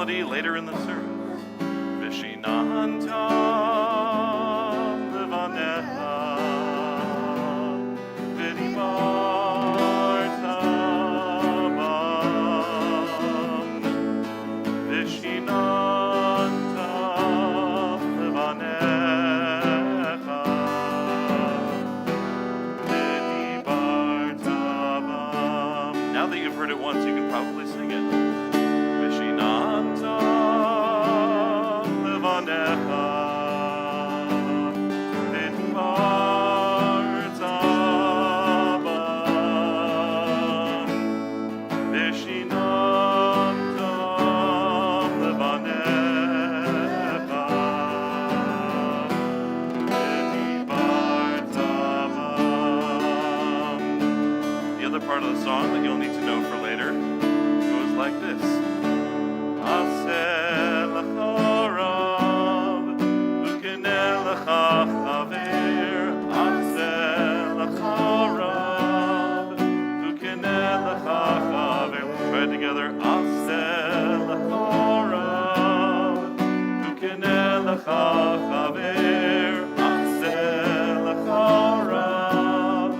melody later in the service. Vishinanta Livanecha Vidimarta Bam Vishinanta Livanecha Vidimarta Bam. Now that you've heard it once, you can probably sing it. Vishinanta Livanecha Vidimarta Bam Vishinanta Livanecha Vidimarta Bam. The other part of the song that you'll need to know for later goes like this. Aseh lecha rav, ukeneh lecha chaver. Aseh lecha rav, ukeneh lecha chaver. Let's try it together. Aseh lecha rav, ukeneh lecha chaver. Aseh lecha rav,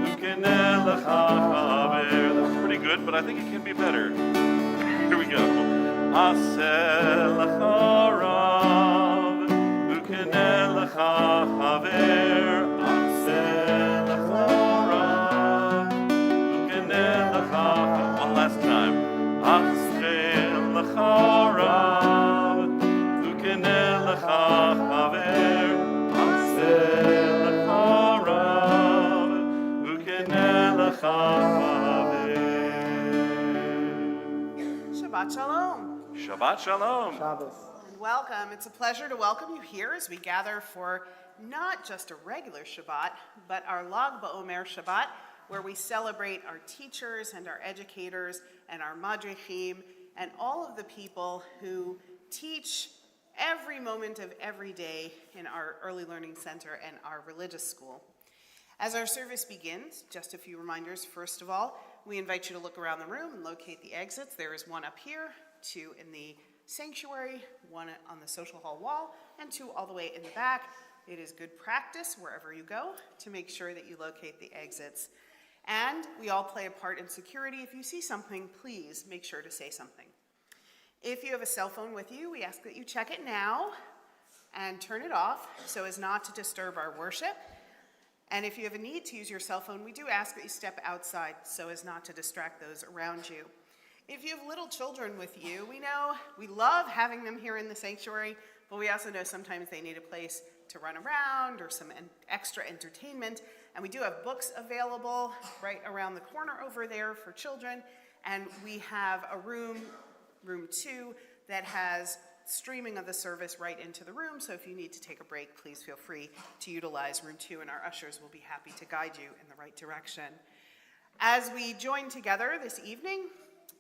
ukeneh lecha chaver. That's pretty good, but I think it can be better. Here we go. Aseh lecha rav, ukeneh lecha chaver. Aseh lecha rav, ukeneh lecha chaver. One last time. Aseh lecha rav, ukeneh lecha chaver. Aseh lecha rav, ukeneh lecha chaver. Shabbat Shalom. Shabbat Shalom. Shabbos. And welcome. It's a pleasure to welcome you here as we gather for not just a regular Shabbat, but our Lag BaOmer Shabbat, where we celebrate our teachers and our educators and our madrichim and all of the people who teach every moment of every day in our early learning center and our religious school. As our service begins, just a few reminders. First of all, we invite you to look around the room and locate the exits. There is one up here, two in the sanctuary, one on the social hall wall, and two all the way in the back. It is good practice wherever you go to make sure that you locate the exits. And we all play a part in security. If you see something, please make sure to say something. If you have a cell phone with you, we ask that you check it now and turn it off so as not to disturb our worship. And if you have a need to use your cell phone, we do ask that you step outside so as not to distract those around you. If you have little children with you, we know we love having them here in the sanctuary, but we also know sometimes they need a place to run around or some extra entertainment. And we do have books available right around the corner over there for children. And we have a room 2, that has streaming of the service right into the room. So if you need to take a break, please feel free to utilize room 2, and our ushers will be happy to guide you in the right direction. As we join together this evening,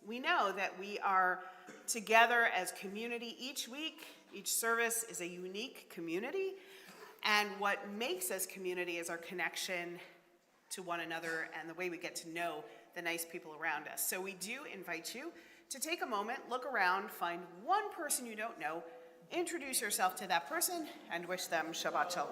we know that we are together as community each week. Each service is a unique community, and what makes us community is our connection to one another and the way we get to know the nice people around us. So we do invite you to take a moment, look around, find one person you don't know, introduce yourself to that person, and wish them Shabbat Shalom.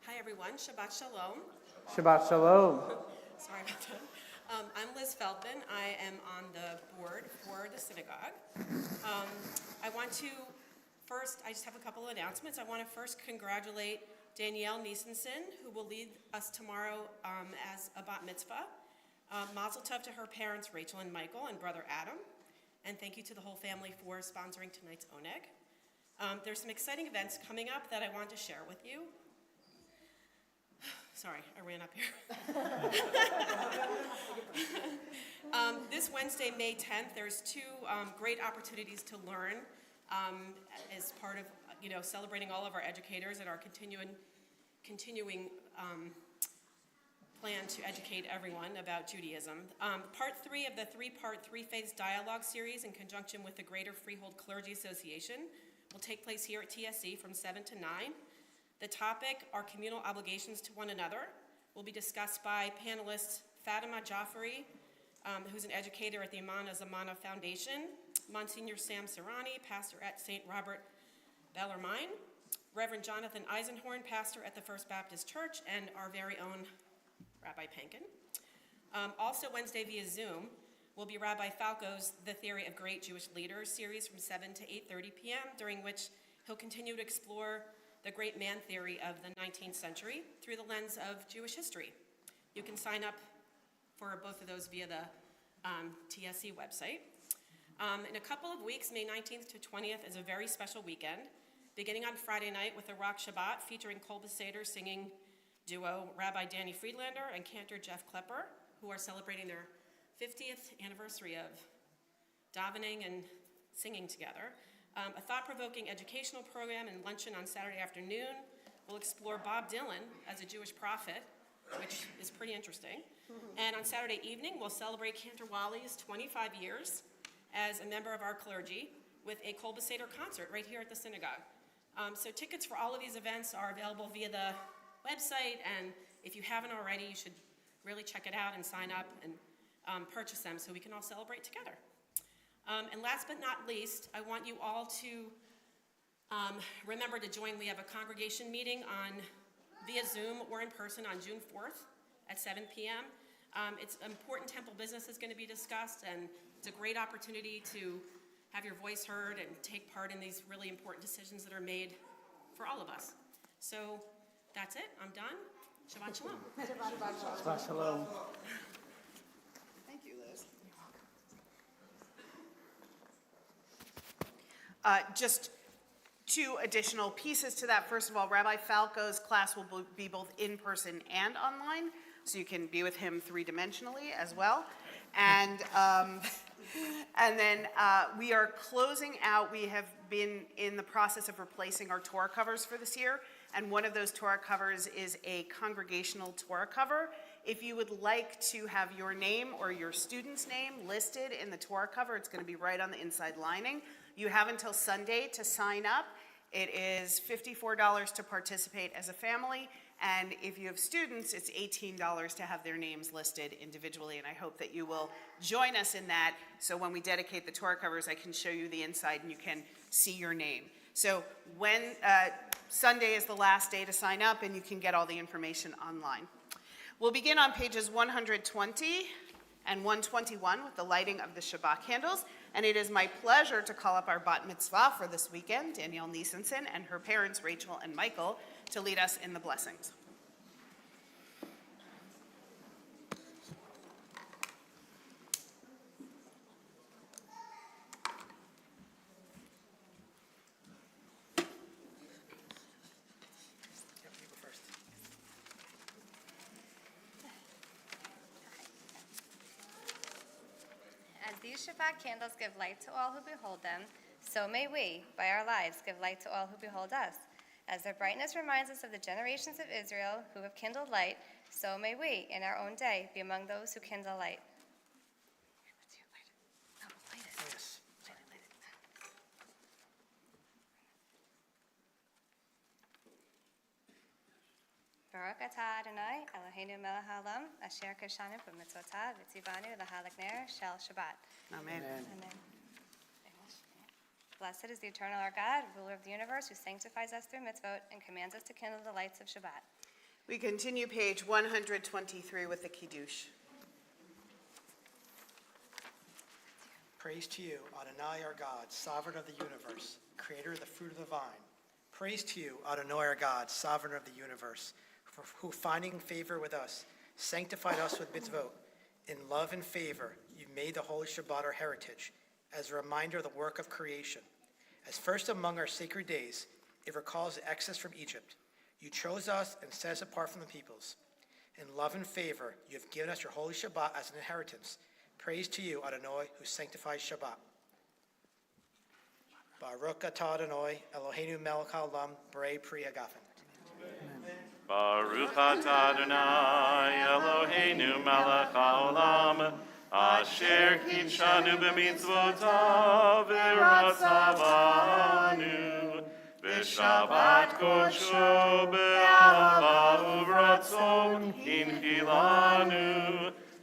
Hi everyone, Shabbat Shalom. Shabbat Shalom. Sorry about that. Feldman. I am on the board for the synagogue. I want to first, I just have a couple of announcements. I want to first congratulate Danielle Niesenson, who will lead us tomorrow as a bat mitzvah. Mazel tov to her parents, Rachel and Michael, and brother Adam. And thank you to the whole family for sponsoring tonight's oneg. There's some exciting events coming up that I want to share with you. Sorry, I ran up here. This Wednesday, May 10th, there's two great opportunities to learn as part of celebrating all of our educators and our continuing plan to educate everyone about Judaism. Part 3 of the three-part, three-phase dialogue series in conjunction with the Greater Freehold Clergy Association will take place here at TSC from 7 to 9. The topic, our communal obligations to one another, will be discussed by panelists Fatima Jaffari, who's an educator at the Amana Zamana Foundation, Monsignor Sam Serrani, pastor at St. Robert Bellarmine, Reverend Jonathan Eisenhorn, pastor at the First Baptist Church, and our very own Rabbi Penkin. Also Wednesday via Zoom will be Rabbi Falco's The Theory of Great Jewish Leaders series from 7 to 8:30 p.m., during which he'll continue to explore the great man theory of the 19th century through the lens of Jewish history. You can sign up for both of those via the TSC website. In a couple of weeks, May 19th to 20th is a very special weekend, beginning on Friday night with a Rock Shabbat featuring Kol Beseder singing duo Rabbi Danny Friedlander and cantor Jeff Klepper, who are celebrating their 50th anniversary of davening and singing together. A thought-provoking educational program and luncheon on Saturday afternoon will explore Bob Dylan as a Jewish prophet, which is pretty interesting. And on Saturday evening, we'll celebrate Cantor Wally's 25 years as a member of our clergy with a Kol Beseder concert right here at the synagogue. So tickets for all of these events are available via the website, and if you haven't already, you should really check it out and sign up and purchase them so we can all celebrate together. And last but not least, I want you all to remember to join. We have a congregation meeting via Zoom or in person on June 4th at 7 p.m. It's important temple business is going to be discussed, and it's a great opportunity to have your voice heard and take part in these really important decisions that are made for all of us. So that's it. I'm done. Shabbat shalom. Shabbat shalom. Thank you, Liz. Just two additional pieces to that. First of all, Rabbi Falco's class will be both in person and online, so you can be with him three-dimensionally as well. And then we are closing out. We have been in the process of replacing our Torah covers for this year, and one of those Torah covers is a congregational Torah cover. If you would like to have your name or your student's name listed in the Torah cover, it's going to be right on the inside lining. You have until Sunday to sign up. It is $54 to participate as a family, and if you have students, it's $18 to have their names listed individually, and I hope that you will join us in that, so when we dedicate the Torah covers, I can show you the inside and you can see your name. So when Sunday is the last day to sign up, and you can get all the information online. We'll begin on pages 120 and 121 with the lighting of the Shabbat candles. And it is my pleasure to call up our bat mitzvah for this weekend, Danielle Niesenson, and her parents, Rachel and Michael, to lead us in the blessings. As these Shabbat candles give light to all who behold them, so may we, by our lives, give light to all who behold us. As their brightness reminds us of the generations of Israel who have kindled light, so may we, in our own day, be among those who kindle light. Yes. Baruch atah Adonai, Eloheinu melech haolam, asher kashanu b'mitzvotav v'tzivanu l'halak ner shel Shabbat. Amen. Amen. Blessed is the eternal our God, ruler of the universe, who sanctifies us through mitzvot and commands us to kindle the lights of Shabbat. We continue page 123 with the Kiddush. Praise to you, Adonai our God, sovereign of the universe, creator of the fruit of the vine. Praise to you, Adonai our God, sovereign of the universe, who finding favor with us, sanctified us with mitzvot. In love and favor, you made the Holy Shabbat our heritage, as a reminder of the work of creation. As first among our sacred days, it recalls the exodus from Egypt. You chose us and set us apart from the peoples. In love and favor, you have given us your Holy Shabbat as an inheritance. Praise to you, Adonai, who sanctifies Shabbat. Baruch atah Adonai, Eloheinu melech haolam, borei pri hagafen. Baruch atah Adonai, Eloheinu melech haolam, asher kitshanu b'mitzvotav v'ratzavanu, v'shabbat kodsho be'ahava uvratzon hinchilanu,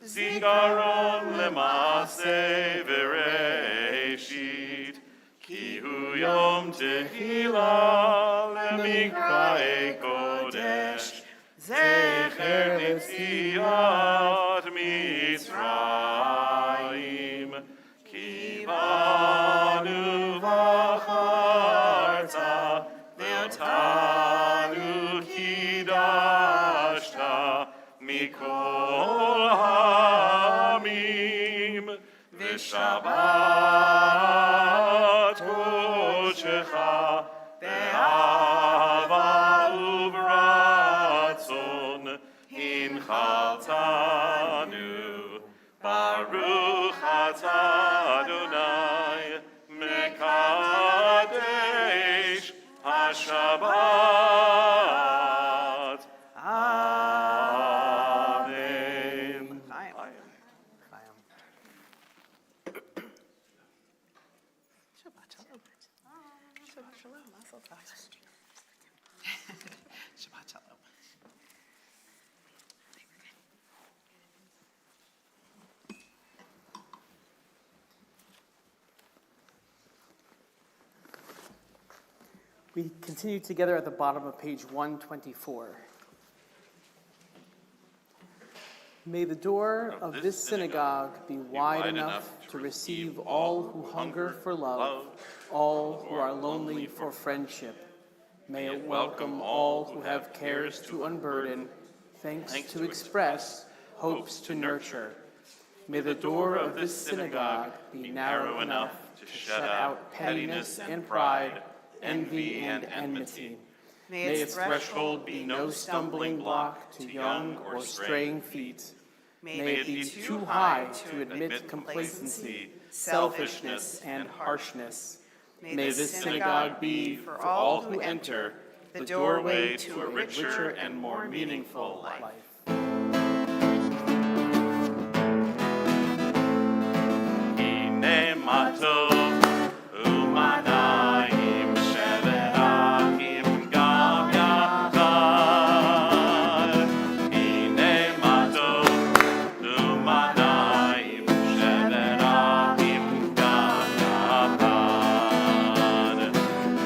zikaron lema'aseh v'reishit, ki hu yom tehila lemikra'e kodesh, zecher litziat Mitzrayim, ki banu v'charta, ve'otanu kidashta, mikol ha'amim, v'shabbat kodshecha, be'ahava uvratzon, hinchaltanu. Baruch atah Adonai, mekadesh haShabbat. Amen. Shabbat shalom. Shabbat shalom. Mazel tov. Shabbat shalom. We continue together at the bottom of page 124. May the door of this synagogue be wide enough to receive all who hunger for love, all who are lonely for friendship. May it welcome all who have cares to unburden, thanks to express, hopes to nurture. May the door of this synagogue be narrow enough to shut out pettiness and pride, envy and enmity. May its threshold be no stumbling block to young or straying feet. May it be too high to admit complacency, selfishness, and harshness. May this synagogue be, for all who enter, the doorway to a richer and more meaningful life. Hine matov u'manayim sheverachim gam yachad. Hine matov u'manayim sheverachim gam yachad.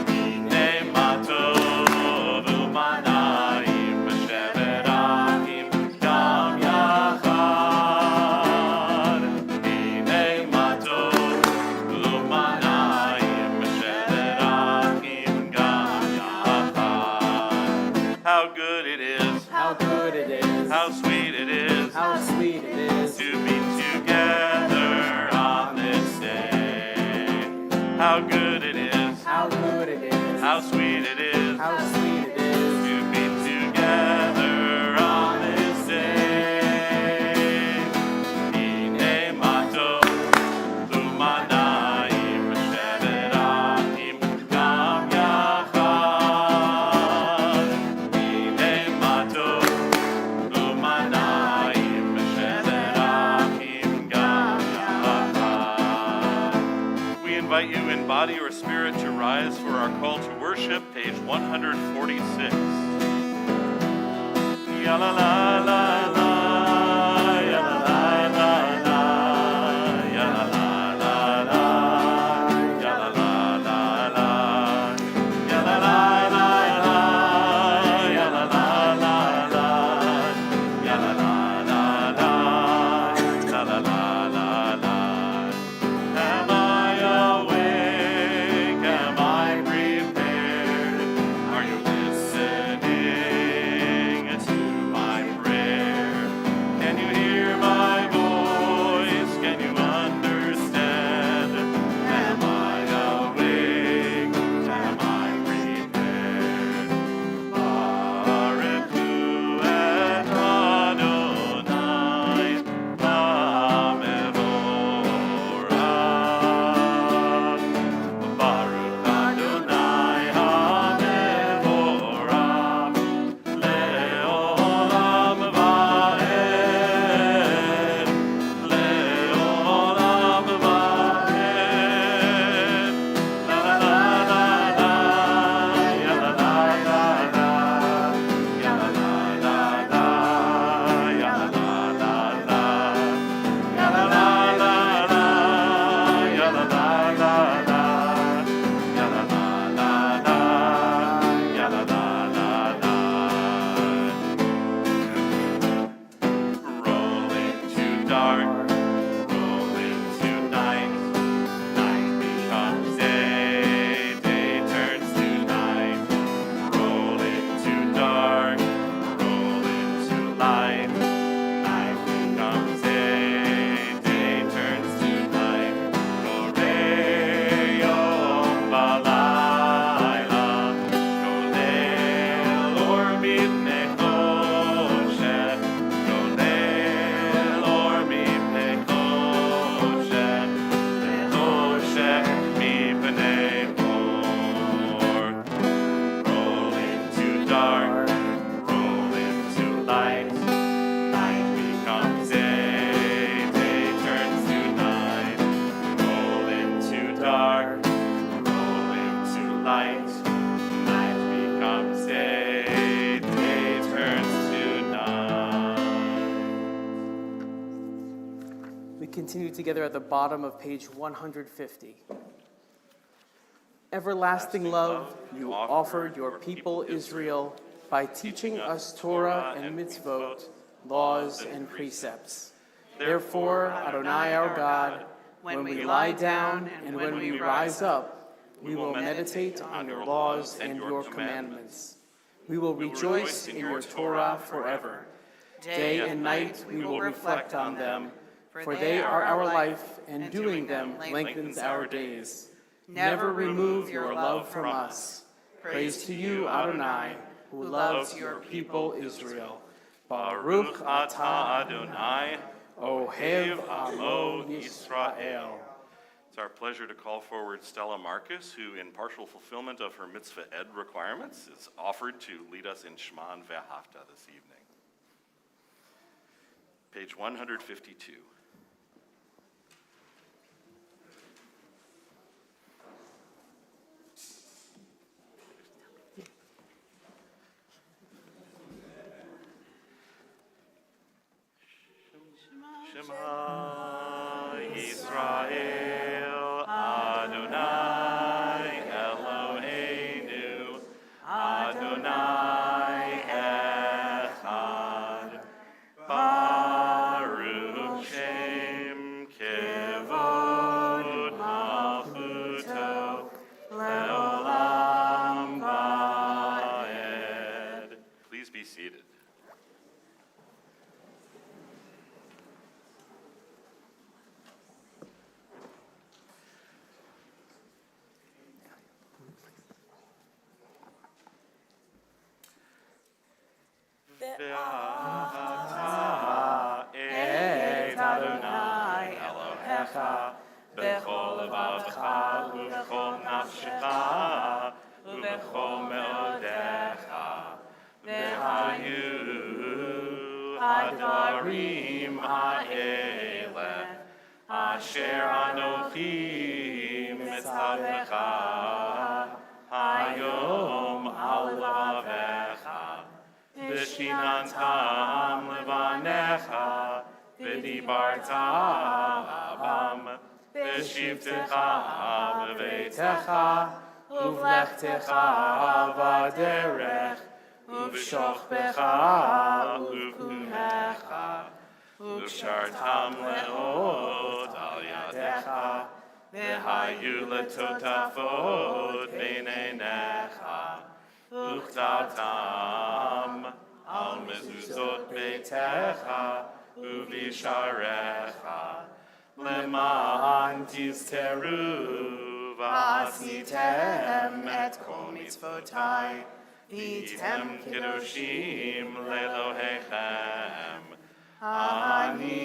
Hine matov u'manayim sheverachim gam yachad. Hine matov u'manayim sheverachim gam yachad. How good it is, How good it is, how sweet it is, how sweet it is to be together on this day. How good it is, how good it is, how sweet it is, how sweet it is to be together on this day. Hine matov u'manayim sheverachim gam yachad. Hine matov u'manayim sheverachim gam yachad. We invite you in body or spirit to rise for our call to worship, page 146. Ya la la la la, ya la la la la, ya la la la la, ya la la la la, ya la la la la, ya la la la la, ya la la la la, la la la la la. dark, roll into night. Night becomes day, day turns to night. Roll into dark, roll into light. Night becomes day, day turns to night. Gorei yom balayla, golel or mipnei choshen, golel or mipnei choshen, v'choshech mipnei or. Roll into dark, roll into light. Night becomes day, day turns to night. Roll into dark, roll into light. Night becomes day, day turns to night. We continue together at the bottom of page 150. Everlasting love, you offered your people Israel by teaching us Torah and mitzvot, laws and precepts. Therefore, Adonai our God, when we lie down and when we rise up, we will meditate on your laws and your commandments. We will rejoice in your Torah forever. Day and night we will reflect on them, for they are our life, and doing them lengthens our days. Never remove your love from us. Praise to you, Adonai, who loves your people Israel. Baruch atah Adonai, ohev amo Yisrael. It's our pleasure to call forward Stella Marcus, who, in partial fulfillment of her mitzvah ed requirements, is offered to lead us in Shema Ve'ahavta this evening. Page 152. Shema Yisrael, Adonai Eloheinu, Adonai Echad, Baruch Shem Kevod Malchuto, Leolam Vaed. Please be seated. Et Adonai Elohecha b'chol levavecha u'b'chol nafshecha u'b'chol me'odecha v'hayu hadarim ha'ele asher anochi mitzavecha hayom al levavecha V'shinantam levanecha, v'dibarta bam, v'shivtecha b'veitecha, uvlechtecha v'derech, uv'shochbecha uv'kumecha, uv'shartam leot al yadecha, v'hayu letotafot b'neinecha, Uchtatam al mezuzot beitecha uvisharecha leman tizteru v'asitem et kol mitzvotai v'tem kedoshim lelohechem ani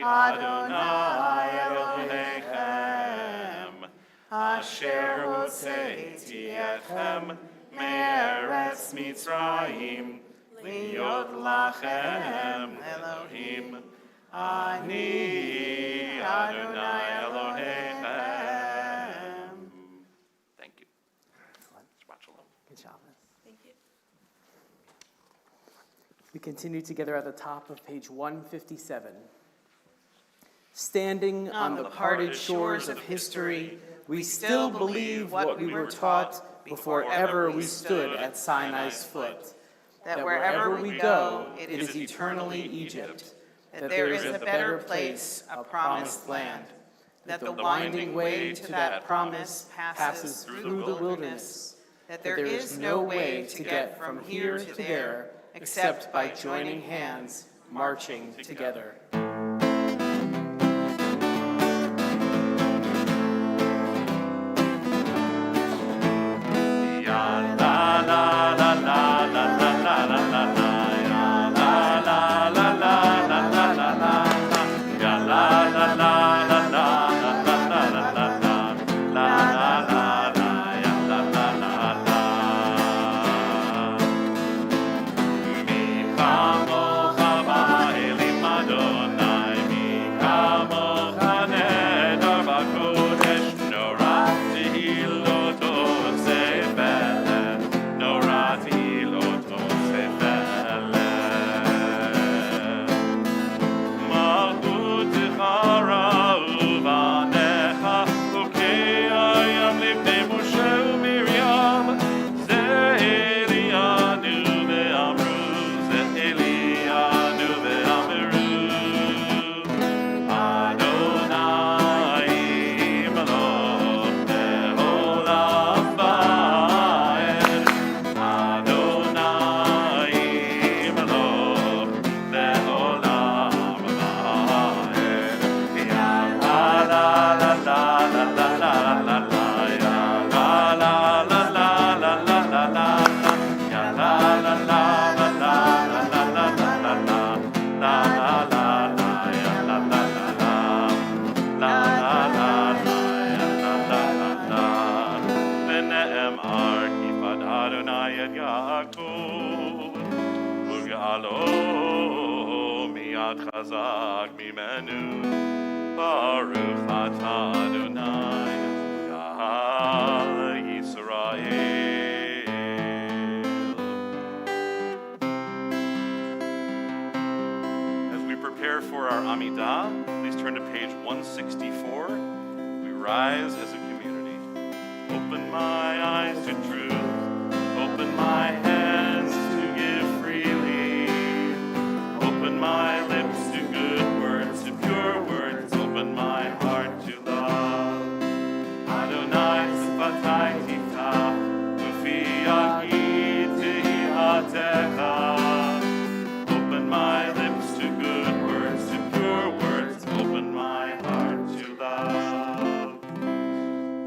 Adonai Elohechem Asher hoseti etchem me'eretz Mitzrayim liot lachem Elohim ani Adonai Elohechem. Thank you. Shabbat shalom. Good job. Thank you. We continue together at the top of page 157. Standing on the parted shores of history, we still believe what we were taught before ever we stood at Sinai's foot, that wherever we go, it is eternally Egypt, that there is a better place, a promised land, that the winding way to that promise passes through the wilderness, that there is no way to get from here to there except by joining hands, marching together. Chazak mimenu, Baruch atah Adonai, Gal Yisrael. As we prepare for our Amidah, please turn to page 164. We rise as a community. Open my eyes to truth, open my hands to give freely, open my lips to good words, to pure words, open my heart to love. Adonai Sifatai Tifta, Ufi Yagi Tehilatecha. Open my lips to good words, to pure words, open my heart to love.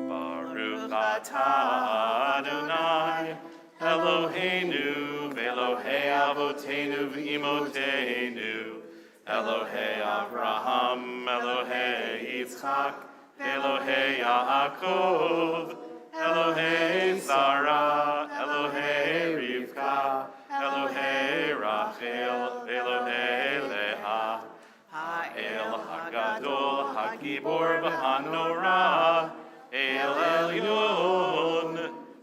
Baruch atah Adonai, Eloheinu, Ve'Elohei Avoteinu v'Imotenu, Elohei Avraham, Elohei Yitzchak, Elohei Yaakov, Elohei Sarah, Elohei Rivka, Elohei Rachel, Elohei Leah, Ha'el Hagadol, Hagibor v'Hanorah, El Elyon,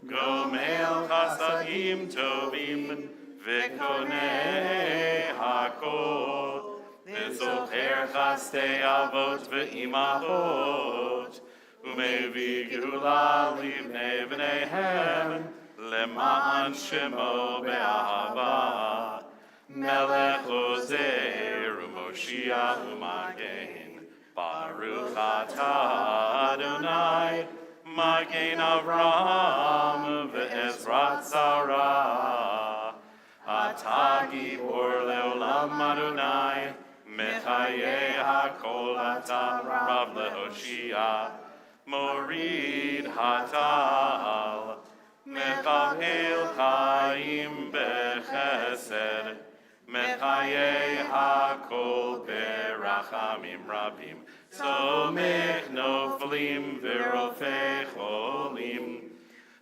Gomel Chasadim Tovim, V'Konei Hakol, V'Zocher Chastei Avot V'Imachot, U'Mevi Geula Livnei V'neihem, Le'ma'an Shemo Be'ahava, Melech Ozer U'Moshiach U'Magen, Baruch atah Adonai, Magen Avraham ve'Ezrat Sarah. Atah Gibor le'olam Adonai, Mechayeh hakol atah Rav le'Hoshia. Morid hatal, Mechahel chaim bechesed, Mechayeh hakol berachamim rabim. Somech noflim v'rofei cholim,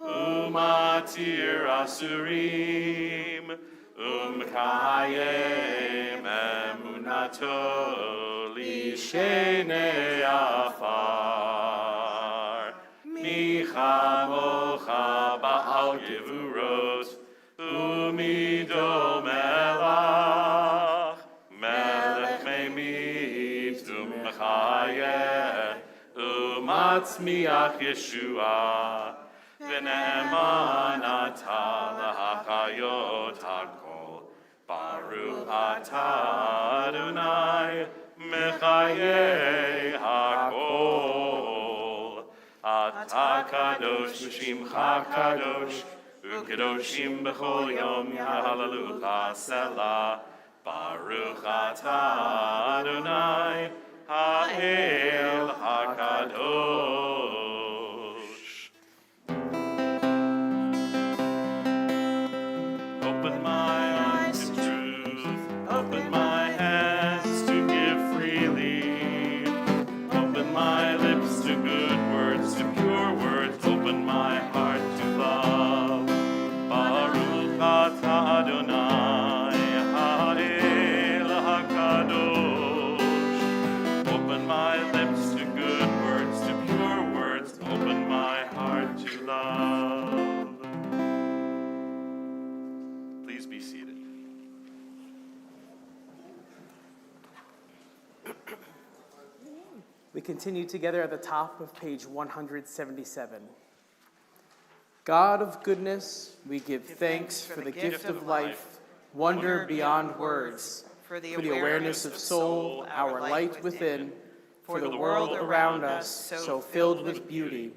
Umatir asurim, Umkayem emunato lishenei afar. Micha mocha ba'al gevurot, Umido melach, Melech meimit umchayeh, Umatzmiach Yeshua. V'ne'eman atah lahachayot hakol, Baruch atah Adonai, Kadosh Shimcha Kadosh, Ukedoshim B'chol Yom Yahalalucha Selah, Baruch Atah Adonai, Ha'el HaKadosh. Open my eyes to truth, open my hands to give freely, open my lips to good words, to pure words, open my heart to love. Baruch atah Adonai, Ha'el HaKadosh. Open my lips to good words, to pure words, open my heart to love. Please be seated. We continue together at the top of page 177. God of goodness, we give thanks for the gift of life, wonder beyond words, for the awareness of soul, our light within, for the world around us, so filled with beauty,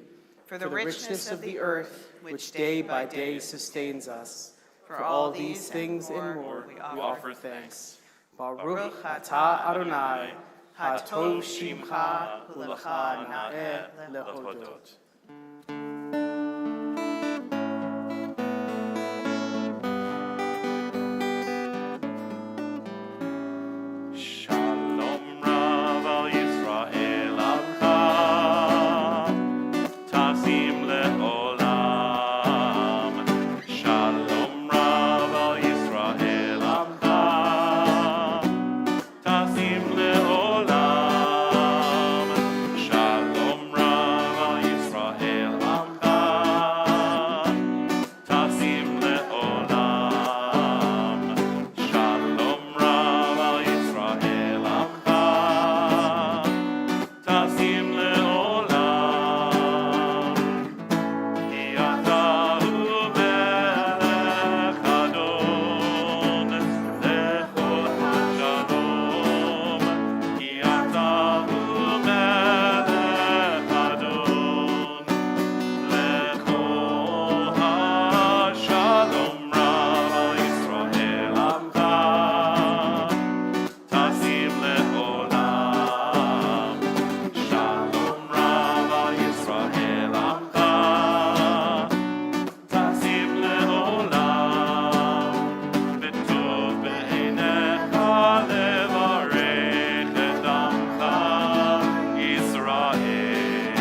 for the richness of the earth, which day by day sustains us. For all these things and more, we offer thanks. Baruch atah Adonai, Hatov Shimcha, Ulecha Na'eh Lehodot. Shalom Rav al Yisrael Amcha, Tasim le'olam. Shalom Rav al Yisrael Amcha, Tasim le'olam. Shalom Rav al Yisrael Amcha, Tasim le'olam. Shalom Rav al Yisrael Amcha, Tasim le'olam. Ki ata hu melech adon, lechol hashalom. Ki ata hu melech adon, lechol hashalom. Rav al Yisrael Amcha, Tasim le'olam. Shalom Rav al Yisrael Amcha, Tasim le'olam. V'tov be'einecha levarech et amcha Yisrael.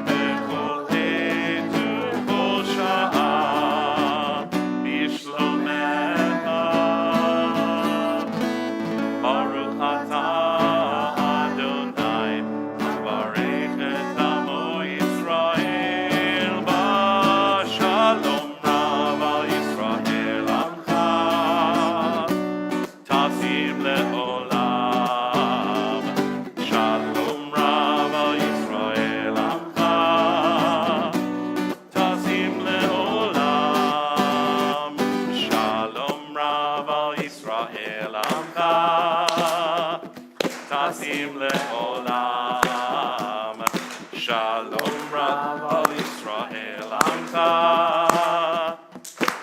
B'chol עת ובכל שעה בשלומך. Baruch atah Adonai, Avarech et amo Yisrael. Shalom Rav al Yisrael Amcha, Tasim le'olam. Shalom Rav al Yisrael Amcha, Tasim le'olam. Shalom Rav al Yisrael Amcha, Tasim le'olam. Shalom Rav al Yisrael Amcha,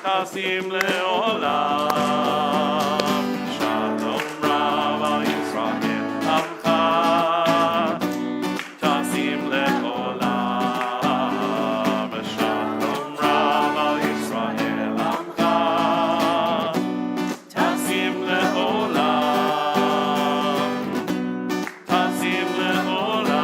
Tasim le'olam. Shalom Rav al Yisrael Amcha, Tasim le'olam. Shalom Rav al Yisrael Amcha, Tasim le'olam. Tasim le'olam.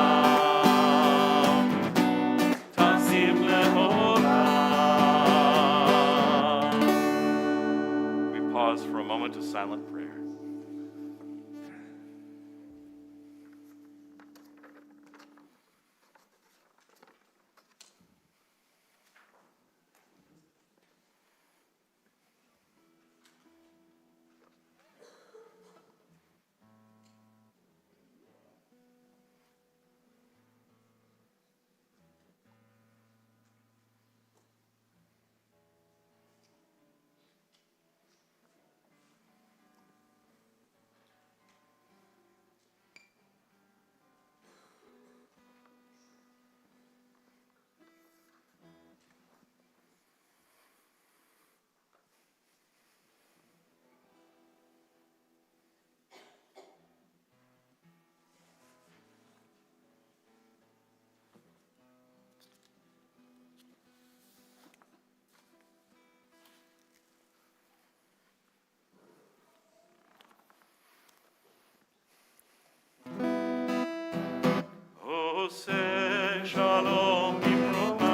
עושה שלום במרומיו,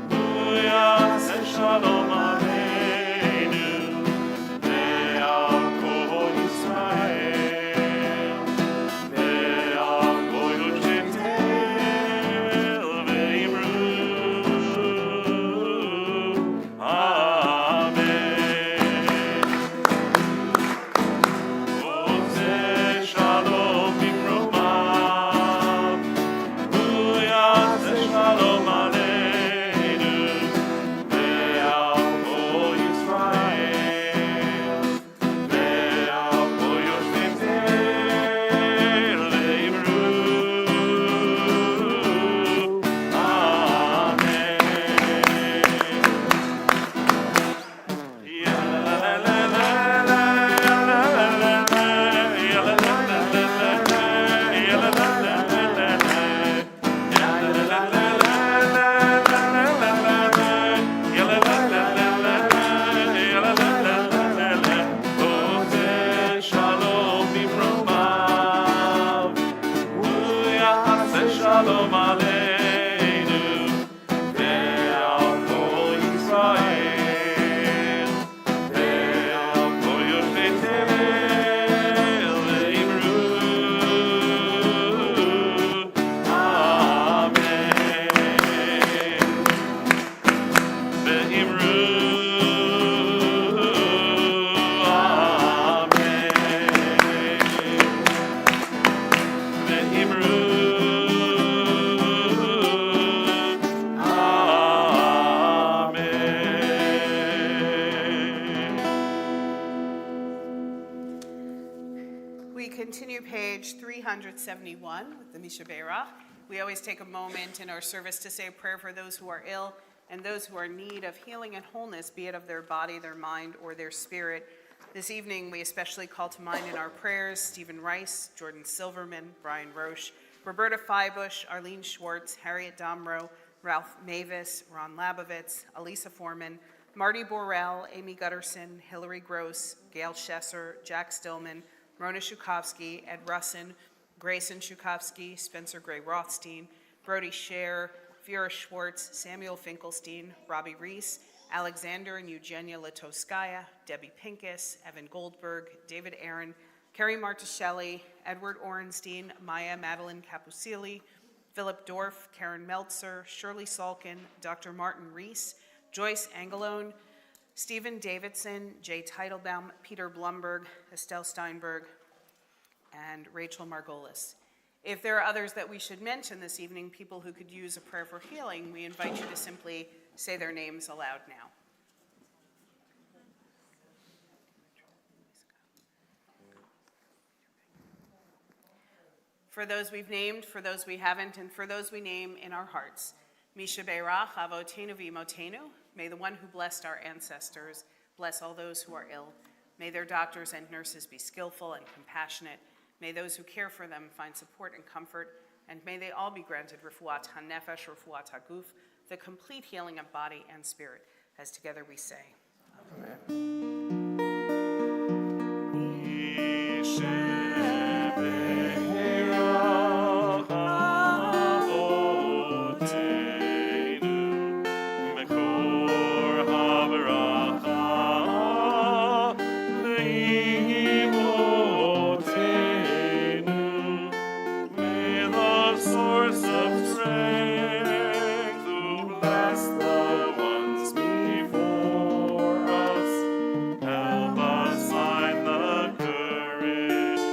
הוא יעשה שלום עלינו ועל כל ישראל ועל כל יושבתיו ואמרו אמן. עושה שלום במרומיו, הוא יעשה שלום עלינו ועל כל ישראל ועל כל יושבתיו ואמרו עושה שלום במרומיו, הוא יעשה שלום עלינו ועל כל ישראל ועל כל יושבתיו ואמרו אמן. ואמרו We continue page 371 with the Misha Beirach. We always take a moment in our service to say a prayer for those who are ill and those who are in need of healing and wholeness, be it of their body, their mind, or their spirit. This evening, we especially call to mind in our prayers Stephen Rice, Jordan Silverman, Brian Roche, Roberta Feibush, Arlene Schwartz, Harriet Domro, Ralph Mavis, Ron Labovitz, Elisa Foreman, Marty Borrell, Amy Gutterson, Hillary Gross, Gail Schesser, Jack Stillman, Rona Shukovsky, Ed Russin, Grayson Shukovsky, Spencer Gray Rothstein, Brody Scher, Vera Schwartz, Samuel Finkelstein, Robbie Reese, Alexander and Eugenia Litoskaya, Debbie Pincus, Evan Goldberg, David Aaron, Kerry Marticelli, Edward Orenstein, Maya Madeline Capusili, Philip Dorff, Karen Meltzer, Shirley Salkin, Dr. Martin Reese, Joyce Angelone, Stephen Davidson, Jay Teitelbaum, Peter Blumberg, Estelle Steinberg, and Rachel Margolis. If there are others that we should mention this evening, people who could use a prayer for healing, we invite you to simply say their names aloud now. For those we've named, for those we haven't, and for those we name in our hearts, Misha Beirach, Avotenu V'Imotenu, may the one who blessed our ancestors bless all those who are ill. May their doctors and nurses be skillful and compassionate. May those who care for them find support and comfort, and may they all be granted refuat hanefesh, refuat haguf, the complete healing of body and spirit, as together we say. Amen. Help us find the courage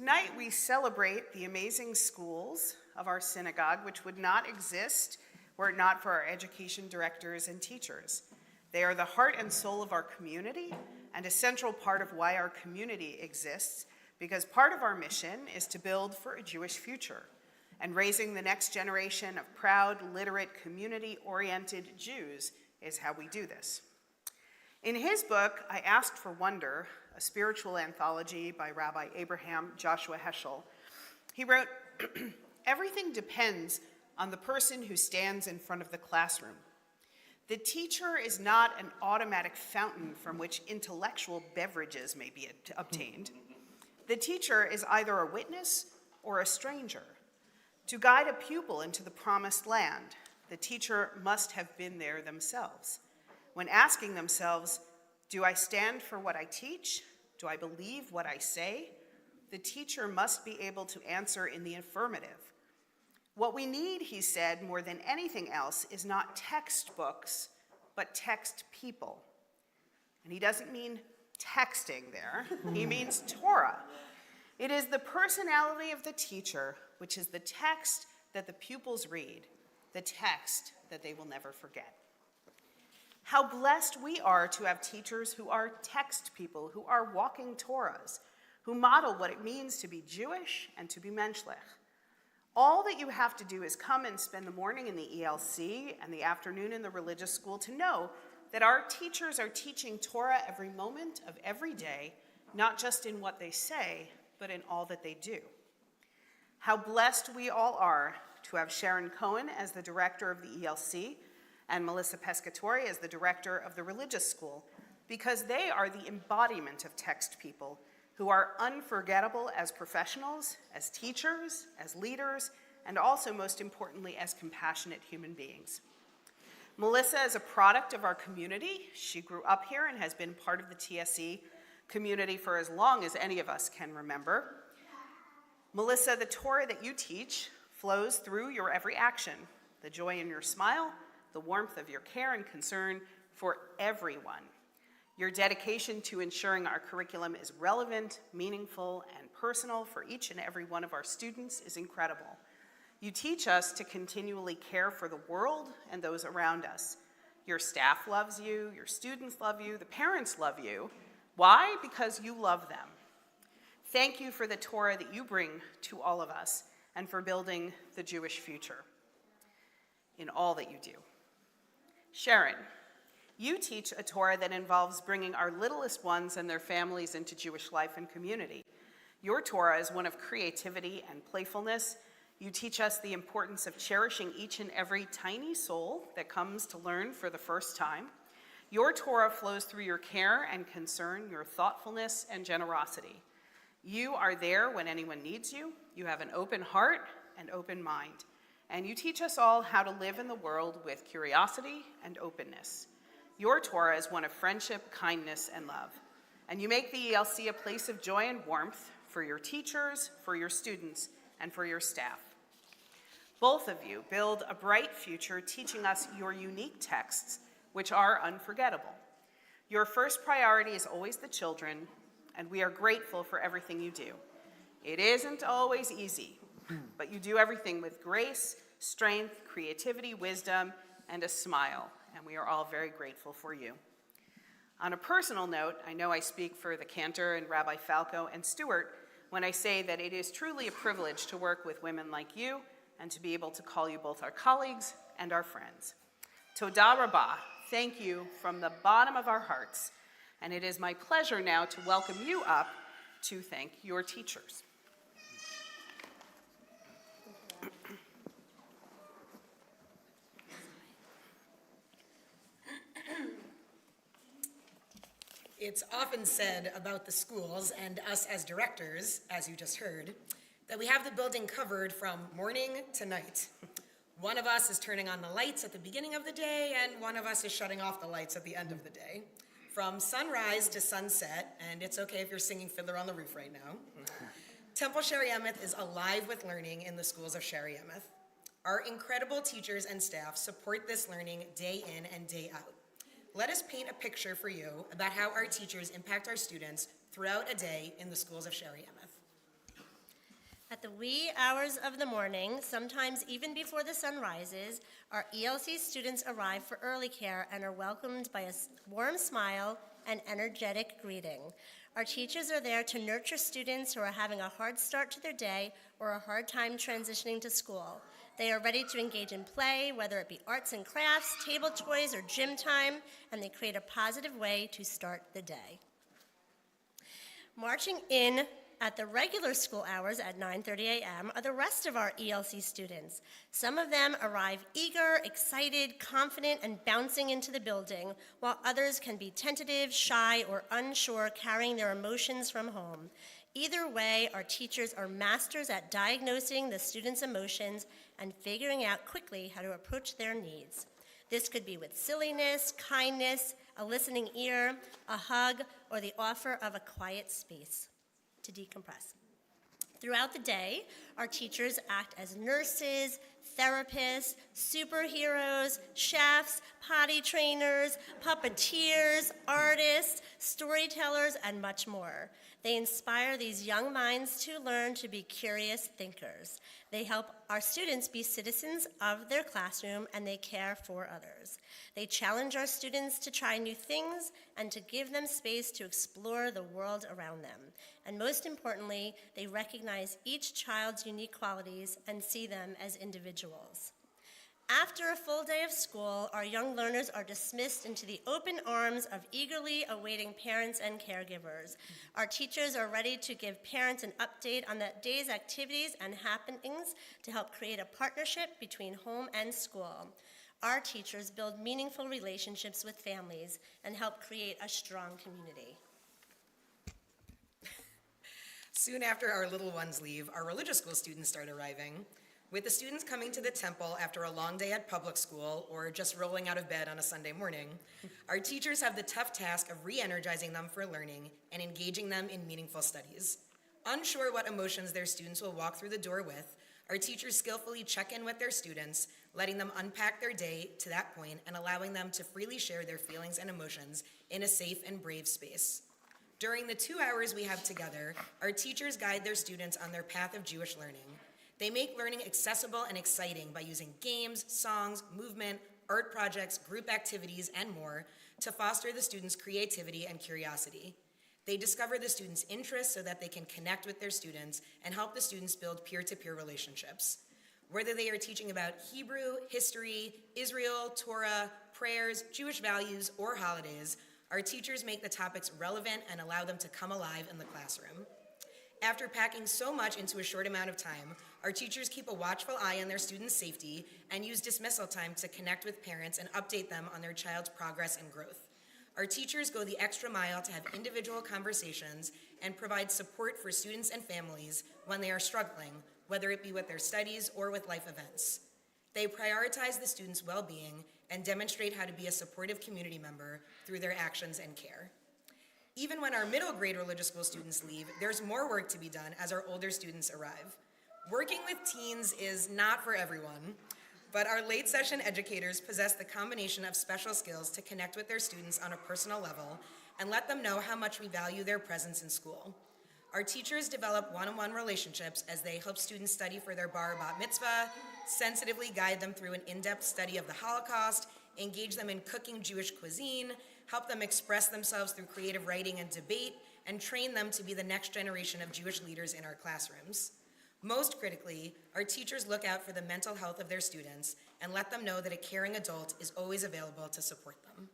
Tonight we celebrate the amazing schools of our synagogue, which would not exist were it not for our education directors and teachers. They are the heart and soul of our community and a central part of why our community exists, because part of our mission is to build for a Jewish future, and raising the next generation of proud, literate, community-oriented Jews is how we do this. In his book, I Asked for Wonder, a spiritual anthology by Rabbi Abraham Joshua Heschel, he wrote, "Everything depends on the person who stands in front of the classroom. The teacher is not an automatic fountain from which intellectual beverages may be obtained. The teacher is either a witness or a stranger. To guide a pupil into the promised land, the teacher must have been there themselves. When asking themselves, do I stand for what I teach? Do I believe what I say? The teacher must be able to answer in the affirmative. What we need," he said, "more than anything else is not textbooks, but text people." And he doesn't mean texting there, he means Torah. It is the personality of the teacher, which is the text that the pupils read, the text that they will never forget. How blessed we are to have teachers who are text people, who are walking Torahs, who model what it means to be Jewish and to be menschlich. All that you have to do is come and spend the morning in the ELC and the afternoon in the religious school to know that our teachers are teaching Torah every moment of every day, not just in what they say, but in all that they do. How blessed we all are to have Sharon Cohen as the director of the ELC and Melissa Pescatori as the director of the religious school, because they are the embodiment of text people who are unforgettable as professionals, as teachers, as leaders, and also, most importantly, as compassionate human beings. Melissa is a product of our community. She grew up here and has been part of the TSE community for as long as any of us can remember. Melissa, the Torah that you teach flows through your every action, the joy in your smile, the warmth of your care and concern for everyone. Your dedication to ensuring our curriculum is relevant, meaningful, and personal for each and every one of our students is incredible. You teach us to continually care for the world and those around us. Your staff loves you, your students love you, the parents love you. Why? Because you love them. Thank you for the Torah that you bring to all of us and for building the Jewish future in all that you do. Sharon, you teach a Torah that involves bringing our littlest ones and their families into Jewish life and community. Your Torah is one of creativity and playfulness. You teach us the importance of cherishing each and every tiny soul that comes to learn for the first time. Your Torah flows through your care and concern, your thoughtfulness and generosity. You are there when anyone needs you. You have an open heart and open mind. And you teach us all how to live in the world with curiosity and openness. Your Torah is one of friendship, kindness, and love. And you make the ELC a place of joy and warmth for your teachers, for your students, and for your staff. Both of you build a bright future teaching us your unique texts, which are unforgettable. Your first priority is always the children, and we are grateful for everything you do. It isn't always easy, but you do everything with grace, strength, creativity, wisdom, and a smile, and we are all very grateful for you. On a personal note, I know I speak for the Cantor and Rabbi Falco and Stewart when I say that it is truly a privilege to work with women like you and to be able to call you both our colleagues and our friends. Toda Rabbah, thank you from the bottom of our hearts, and it is my pleasure now to welcome you up to thank your teachers. It's often said about the schools and us as directors, as you just heard, that we have the building covered from morning to night. One of us is turning on the lights at the beginning of the day, and one of us is shutting off the lights at the end of the day. From sunrise to sunset, and it's okay if you're singing Fiddler on the Roof right now. Temple Sherry Emeth is alive with learning in the schools of Sherry Emeth. Our incredible teachers and staff support this learning day in and day out. Let us paint a picture for you about how our teachers impact our students throughout a day in the schools of Sherry Emeth. At the wee hours of the morning, sometimes even before the sun rises, our ELC students arrive for early care and are welcomed by a warm smile and energetic greeting. Our teachers are there to nurture students who are having a hard start to their day or a hard time transitioning to school. They are ready to engage in play, whether it be arts and crafts, table toys, or gym time, and they create a positive way to start the day. Marching in at the regular school hours at 9:30 a.m. are the rest of our ELC students. Some of them arrive eager, excited, confident, and bouncing into the building, while others can be tentative, shy, or unsure, carrying their emotions from home. Either way, our teachers are masters at diagnosing the students' emotions and figuring out quickly how to approach their needs. This could be with silliness, kindness, a listening ear, a hug, or the offer of a quiet space to decompress. Throughout the day, our teachers act as nurses, therapists, superheroes, chefs, potty trainers, puppeteers, artists, storytellers, and much more. They inspire these young minds to learn to be curious thinkers. They help our students be citizens of their classroom, and they care for others. They challenge our students to try new things and to give them space to explore the world around them. And most importantly, they recognize each child's unique qualities and see them as individuals. After a full day of school, our young learners are dismissed into the open arms of eagerly awaiting parents and caregivers. Our teachers are ready to give parents an update on that day's activities and happenings to help create a partnership between home and school. Our teachers build meaningful relationships with families and help create a strong community. Soon after our little ones leave, our religious school students start arriving. With the students coming to the temple after a long day at public school or just rolling out of bed on a Sunday morning, our teachers have the tough task of re-energizing them for learning and engaging them in meaningful studies. Unsure what emotions their students will walk through the door with, our teachers skillfully check in with their students, letting them unpack their day to that point and allowing them to freely share their feelings and emotions in a safe and brave space. During the 2 hours we have together, our teachers guide their students on their path of Jewish learning. They make learning accessible and exciting by using games, songs, movement, art projects, group activities, and more to foster the students' creativity and curiosity. They discover the students' interests so that they can connect with their students and help the students build peer-to-peer relationships. Whether they are teaching about Hebrew, history, Israel, Torah, prayers, Jewish values, or holidays, our teachers make the topics relevant and allow them to come alive in the classroom. After packing so much into a short amount of time, our teachers keep a watchful eye on their students' safety and use dismissal time to connect with parents and update them on their child's progress and growth. Our teachers go the extra mile to have individual conversations and provide support for students and families when they are struggling, whether it be with their studies or with life events. They prioritize the students' well-being and demonstrate how to be a supportive community member through their actions and care. Even when our middle grade religious school students leave, there's more work to be done as our older students arrive. Working with teens is not for everyone, but our late session educators possess the combination of special skills to connect with their students on a personal level and let them know how much we value their presence in school. Our teachers develop one-on-one relationships as they help students study for their bar or bat mitzvah, sensitively guide them through an in-depth study of the Holocaust, engage them in cooking Jewish cuisine, help them express themselves through creative writing and debate, and train them to be the next generation of Jewish leaders in our classrooms. Most critically, our teachers look out for the mental health of their students and let them know that a caring adult is always available to support them.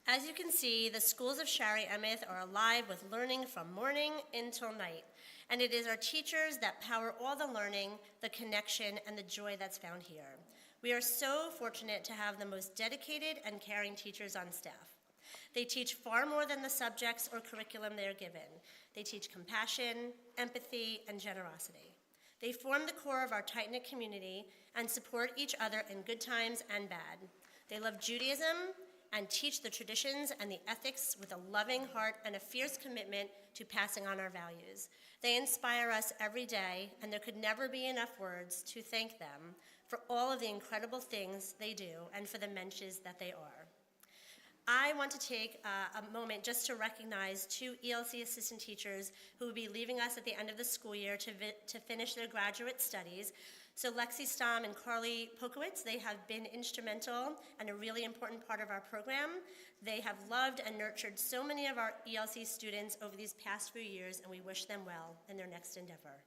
As you can see, the schools of Shari Emeth are alive with learning from morning until night. And it is our teachers that power all the learning, the connection, and the joy that's found here. We are so fortunate to have the most dedicated and caring teachers on staff. They teach far more than the subjects or curriculum they are given. They teach compassion, empathy, and generosity. They form the core of our tight-knit community and support each other in good times and bad. They love Judaism and teach the traditions and the ethics with a loving heart and a fierce commitment to passing on our values. They inspire us every day, and there could never be enough words to thank them for all of the incredible things they do and for the mensches that they are. I want to take a moment just to recognize 2 ELC assistant teachers who will be leaving us at the end of the school year to finish their graduate studies. So Lexi Stom and Carly Pokowitz, they have been instrumental and a really important part of our program. They have loved and nurtured so many of our ELC students over these past few years, and we wish them well in their next endeavor.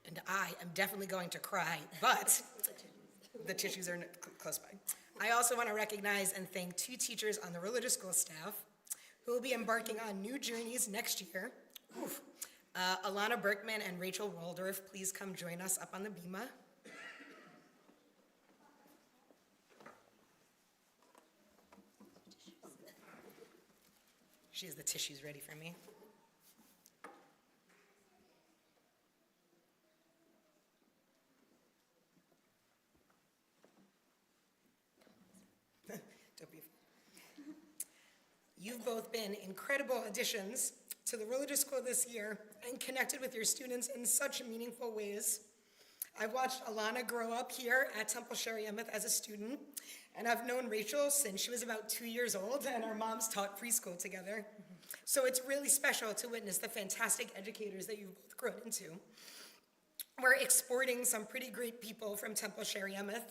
And I am definitely going to cry, but the tissues are close by. I also want to recognize and thank 2 teachers on the religious school staff who will be embarking on new journeys next year. Oof. Alana Berkman and Rachel Waldorf, please come join us up on the bima. She has the tissues ready for me. Don't be afraid. You've both been incredible additions to the religious school this year and connected with your students in such meaningful ways. I've watched Alana grow up here at Temple Shari-Emmett as a student, and I've known Rachel since she was about 2 years old, and our moms taught preschool together. So it's really special to witness the fantastic educators that you've both grown into. We're exporting some pretty great people from Temple Shari-Emmett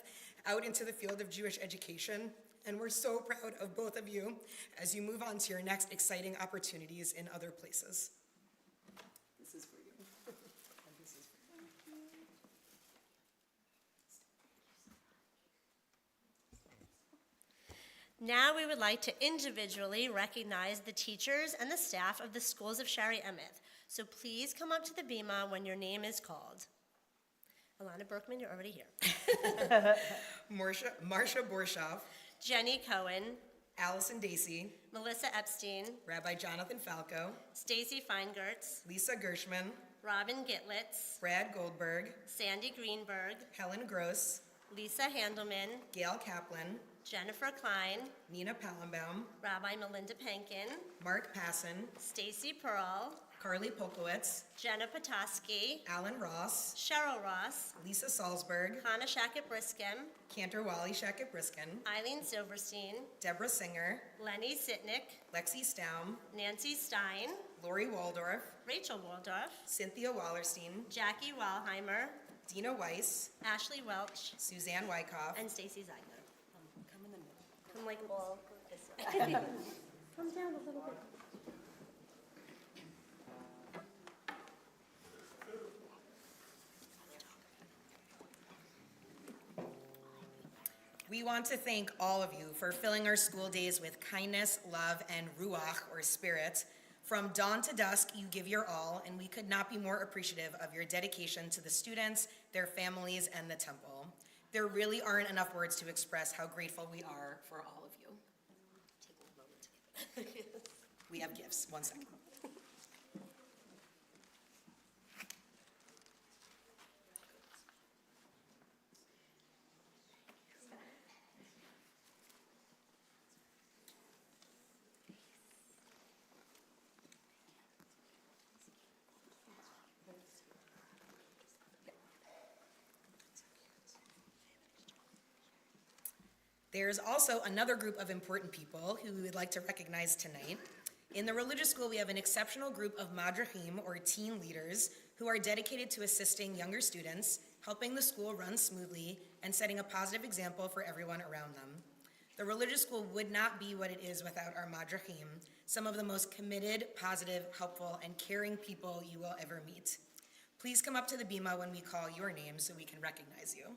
out into the field of Jewish education, and we're so proud of both of you as you move on to your next exciting opportunities in other places. This is for you. And this is for you. Now we would like to individually recognize the teachers and the staff of the schools of Shari-Emmett. So please come up to the bima when your name is called. Alana Berkman, you're already here. Marcia Borshoff, Jenny Cohen, Allison Dacey, Melissa Epstein, Rabbi Jonathan Falco, Stacy Feingertz, Lisa Gershman, Robin Gitlitz, Brad Goldberg, Sandy Greenberg, Helen Gross, Lisa Handelman, Gail Kaplan, Jennifer Klein, Nina Pallenbaum, Rabbi Melinda Pankin, Mark Passon, Stacy Pearl, Carly Polkowitz, Jenna Petoskey, Alan Ross, Cheryl Ross, Lisa Salzberg, Hannah Shackett Briskin, Cantor Wally Shackett Briskin, Eileen Silverstein, Deborah Singer, Lenny Sitnick, Lexi Staum, Nancy Stein, Lori Waldorf, Rachel Waldorf, Cynthia Wallerstein, Jackie Walheimer, Dina Weiss, Ashley Welch, Suzanne Wyckoff, and Stacy Zeigler. Come in the middle. Come like all this way. Come down a little bit. We want to thank all of you for filling our school days with kindness, love, and ruach, or spirit. From dawn to dusk, you give your all, and we could not be more appreciative of your dedication to the students, their families, and the temple. There really aren't enough words to express how grateful we are for all of you. Take a moment together. We have gifts. 1 second. There's also another group of important people who we would like to recognize tonight. In the religious school, we have an exceptional group of madrachim, or teen leaders, who are dedicated to assisting younger students, helping the school run smoothly, and setting a positive example for everyone around them. The religious school would not be what it is without our madrachim, some of the most committed, positive, helpful, and caring people you will ever meet. Please come up to the bima when we call your name so we can recognize you.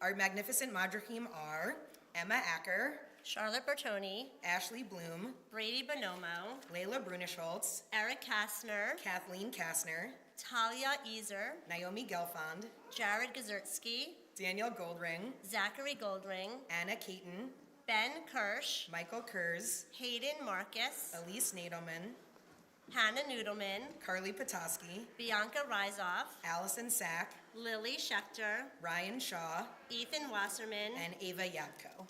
Our magnificent madrachim are Emma Acker, Charlotte Bertoni, Ashley Bloom, Brady Bonomo, Layla Brunischholz, Eric Kastner, Kathleen Kastner, Talia Easer, Naomi Gelfond, Jared Gazertsky, Daniel Goldring, Zachary Goldring, Anna Caton, Ben Kirsch, Michael Kurz, Hayden Marcus, Elise Nadelman, Hannah Noodleman, Carly Petoskey, Bianca Rizoff, Allison Sack, Lily Schechter, Ryan Shaw, Ethan Wasserman, and Ava Yabko.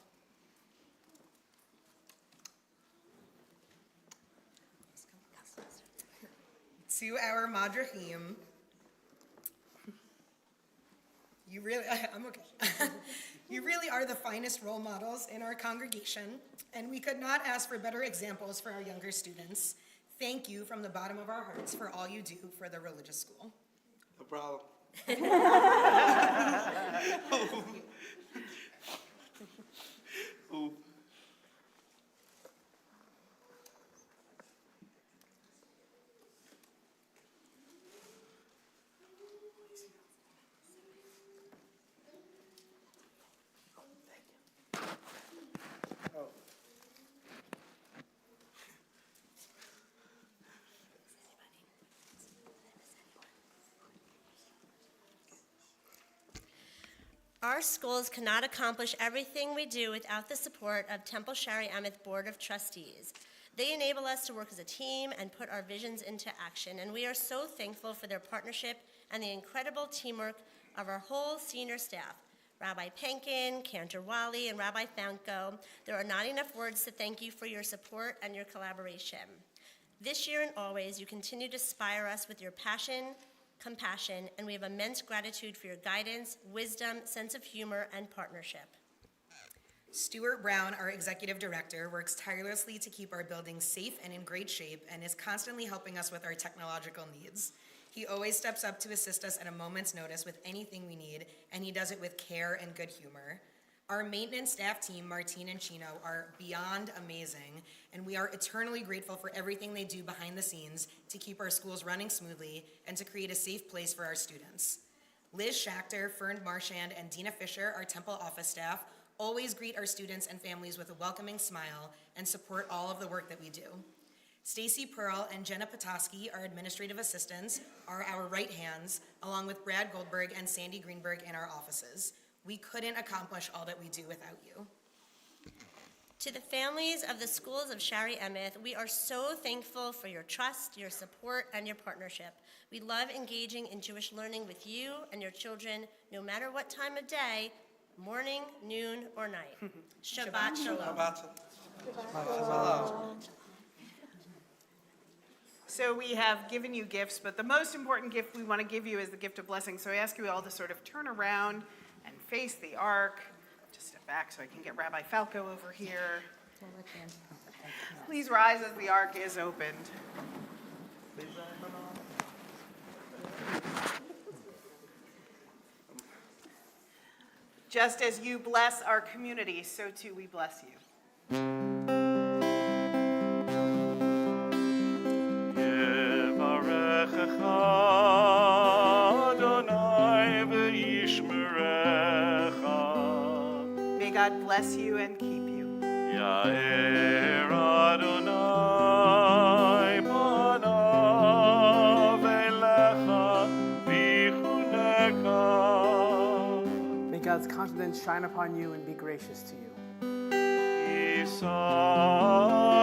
To our madrachim, I'm okay. You really are the finest role models in our congregation, And we could not ask for better examples for our younger students. Thank you from the bottom of our hearts for all you do for the religious school. No problem. Ooh. Our schools cannot accomplish everything we do without the support of Temple Shari Emmett Board of Trustees. They enable us to work as a team and put our visions into action, and we are so thankful for their partnership and the incredible teamwork of our whole senior staff. Rabbi Penkin, Cantor Wally, and Rabbi Fanko, there are not enough words to thank you for your support and your collaboration. This year and always, you continue to inspire us with your passion, compassion, and we have immense gratitude for your guidance, wisdom, sense of humor, and partnership. Stuart Brown, our executive director, works tirelessly to keep our buildings safe and in great shape and is constantly helping us with our technological needs. He always steps up to assist us at a moment's notice with anything we need, and he does it with care and good humor. Our maintenance staff team, Martine and Chino, are beyond amazing, and we are eternally grateful for everything they do behind the scenes to keep our schools running smoothly and to create a safe place for our students. Liz Schachter, Fern Marchand, and Dina Fisher, our Temple office staff, always greet our students and families with a welcoming smile and support all of the work that we do. Stacy Pearl and Jenna Petoskey, our administrative assistants, are our right hands, along with Brad Goldberg and Sandy Greenberg in our offices. We couldn't accomplish all that we do without you. To the families of the schools of Shari Emmett, we are so thankful for your trust, your support, and your partnership. We love engaging in Jewish learning with you and your children, no matter what time of day, morning, noon, or night. Shabbat Shalom. So we have given you gifts, but the most important gift we want to give you is the gift of blessing. So I ask you all to sort of turn around and face the ark. Just step back so I can get Rabbi Falco over here. Please rise as the ark is opened. Just as you bless our community, so too we bless you. Yevarechecha Adonai v'yishmerecha. May God bless you and keep you. Yair Adonai panav elecha v'chuneka. May God's countenance shine upon you and be gracious to you. Yisa